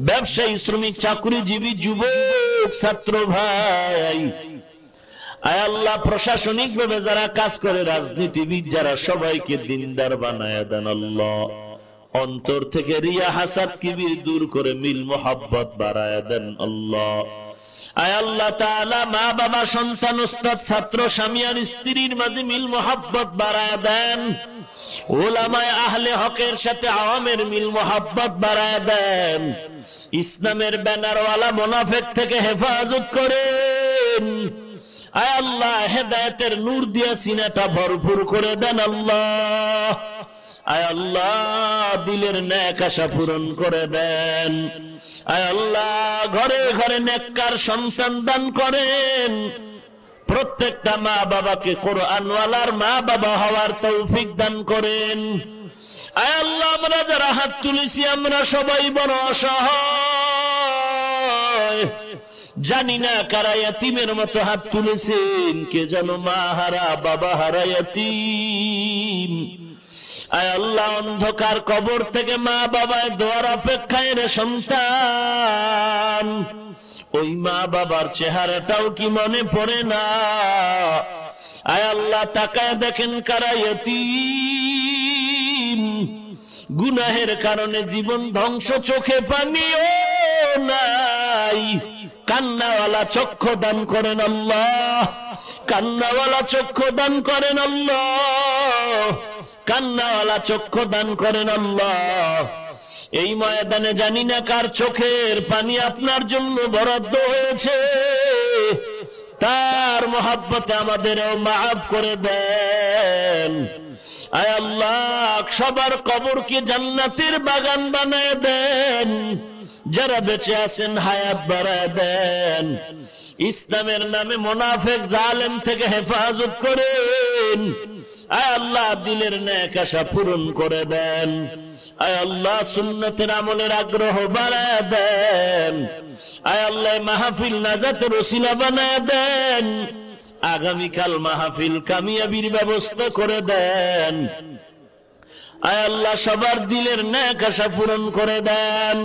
ব্যবসায়ী, শ্রমিক, চাকরিজীবী, যুবক, ছাত্র ভাই, আয় আল্লাহ, প্রশাসনিক ভাবে যারা কাজ করে, রাজনীতিবিদ যারা, সবাইকে দিনদার বানায় দেন আল্লাহ। অন্তর থেকে রিয়া হাসাদ কিবির দূর করে মিল মোহাব্বত বাড়ায় দেন আল্লাহ। আয় আল্লাহ তাআলা, মা বাবা সন্তান উস্তাদ ছাত্র স্বামী আর স্ত্রীর মাঝে মিল মোহাব্বত বাড়ায় দেন। উলামায়ে আহলে হকের সাথে আওয়ামের মিল মোহাব্বত বাড়ায় দেন। ইসলামের ব্যানারওয়ালা মুনাফিক থেকে হেফাজত করেন। আয় আল্লাহ, হেদায়েতের নূর দিয়া সিনাটা ভরপুর করে দেন আল্লাহ। আয় আল্লাহ, দিলের নেক আশা পূরণ করে দেন। আয় আল্লাহ, ঘরে ঘরে নেককার সন্তান দান করেন। প্রত্যেকটা মা বাবাকে কোরআনওয়ালার মা বাবা হওয়ার তৌফিক দান করেন। আয় আল্লাহ, আমরা যারা হাত তুলেছি আমরা সবাই বড় অসহায়, জানি না কারা ইয়াতীমের মতো হাত তুলেছেন। কে যেন মা হারা বাবা হারা ইয়াতীম। আয় আল্লাহ, অন্ধকার কবর থেকে মা বাবায় দোয়ার অপেক্ষায় রে সন্তান, ওই মা বাবার চেহারাটাও কি মনে পড়ে না? আয় আল্লাহ, তাকায় দেখেন কারা ইয়াতীম, গুনাহের কারণে জীবন ধ্বংস, চোখে পানিও নাই। কান্নাওয়ালা চক্ষু দান করেন আল্লাহ, কান্নাওয়ালা চক্ষু দান করেন আল্লাহ, কান্নাওয়ালা চক্ষু দান করেন আল্লাহ। এই ময়দানে জানি না কার চোখের পানি আপনার জন্য বরাদ্দ হয়েছে, তার মহব্বতে আমাদেরও মাফ করে দেন। আয় আল্লাহ, সবার কবরকে জান্নাতের বাগান বানায় দেন। যারা বেঁচে আছেন হায়াত বাড়ায় দেন। ইসলামের নামে মুনাফিক জালেম থেকে হেফাজত করেন। আয় আল্লাহ, দিলের নেক আশা পূরণ করে দেন। আয় আল্লাহ, সুন্নতের আমলের আগ্রহ বাড়ায় দেন। আয় আল্লাহ, মাহফিল নাজাতের ওসিলা বানায় দেন। আগামীকাল মাহফিল কামিয়াবির ব্যবস্থা করে দেন। আয় আল্লাহ, সবার দিলের নেক আশা পূরণ করে দেন।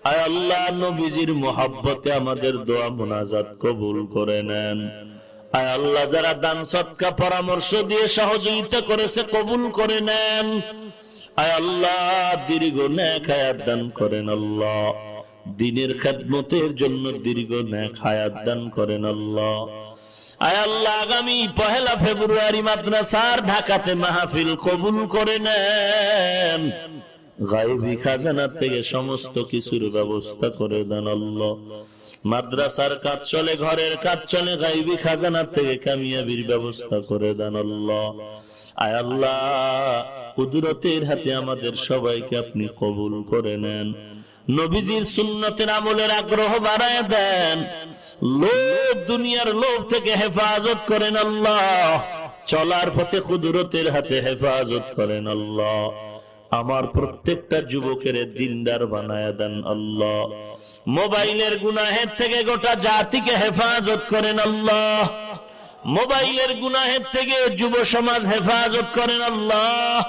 আয় আল্লাহ, নবীজির মোহাব্বতে আমাদের দোয়া মুনাজাত কবুল করে নেন। আয় আল্লাহ, যারা দান সদকা পরামর্শ দিয়ে সহযোগিতা করেছে কবুল করে নেন। আয় আল্লাহ, দীর্ঘ নেক হায়াত দান করেন আল্লাহ। দ্বীনের খেদমতের জন্য দীর্ঘ নেক হায়াত দান করেন আল্লাহ। আয় আল্লাহ, আগামী 1 ফেব্রুয়ারি মাদ্রাসার ঢাকাতে মাহফিল কবুল করে নেন। গায়বী খাজানা থেকে সমস্ত কিছুর ব্যবস্থা করে দেন আল্লাহ। মাদ্রাসার কাজ চলে, ঘরের কাজ চলে, গায়বী খাজানা থেকে কামিয়াবির ব্যবস্থা করে দেন আল্লাহ। আয় আল্লাহ, কুদরতের হাতে আমাদের সবাইকে আপনি কবুল করে নেন। নবীজির সুন্নতের আমলের আগ্রহ বাড়ায় দেন। লোভ, দুনিয়ার লোভ থেকে হেফাজত করেন আল্লাহ। চলার পথে কুদরতের হাতে হেফাজত করেন আল্লাহ। আমার প্রত্যেকটা যুবকের দিনদার বানায় দেন আল্লাহ। মোবাইলের গুনাহের থেকে গোটা জাতিকে হেফাজত করেন আল্লাহ। মোবাইলের গুনাহের থেকে যুব সমাজ হেফাজত করেন আল্লাহ।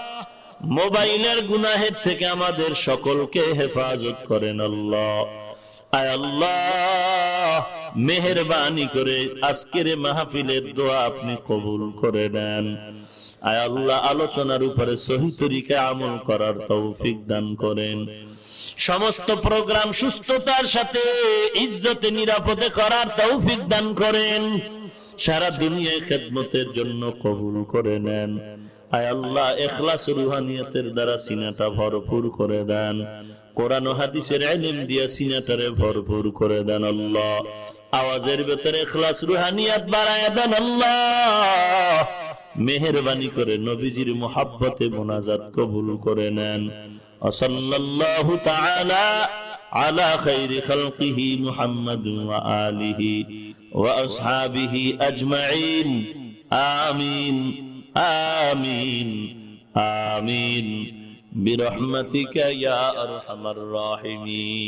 মোবাইলের গুনাহের থেকে আমাদের সকলকে হেফাজত করেন আল্লাহ। আয় আল্লাহ, মেহেরবানি করে আজকের মাহফিলের দোয়া আপনি কবুল করে নেন। আয় আল্লাহ, আলোচনার উপরে সহি তরিকায় আমল করার তৌফিক দান করেন। সমস্ত প্রোগ্রাম সুস্থতার সাথে ইজ্জতে নিরাপদে করার তৌফিক দান করেন। সারা দুনিয়ায় খেদমতের জন্য কবুল করে নেন। আয় আল্লাহ, ইখলাস রুহানিয়তের দ্বারা সিনাটা ভরপুর করে দেন। কোরআন ও হাদিসের ইলম দিয়ে সিনাটারে ভরপুর করে দেন আল্লাহ। আওয়াজের ভিতরে ইখলাস রুহানিয়ত বাড়ায় দেন আল্লাহ। মেহেরবানি করে নবীজির মুহাব্বতে মুনাজাত কবুল করে নেন। সাল্লাল্লাহু তাআলা আলা খাইরি খালকিহি মুহাম্মাদ ওয়া আলিহি ওয়া আসহাবিহি আজমাইন। আমিন আমিন আমিন বিরহমাতিকা ইয়া আরহামার রাহিমিন।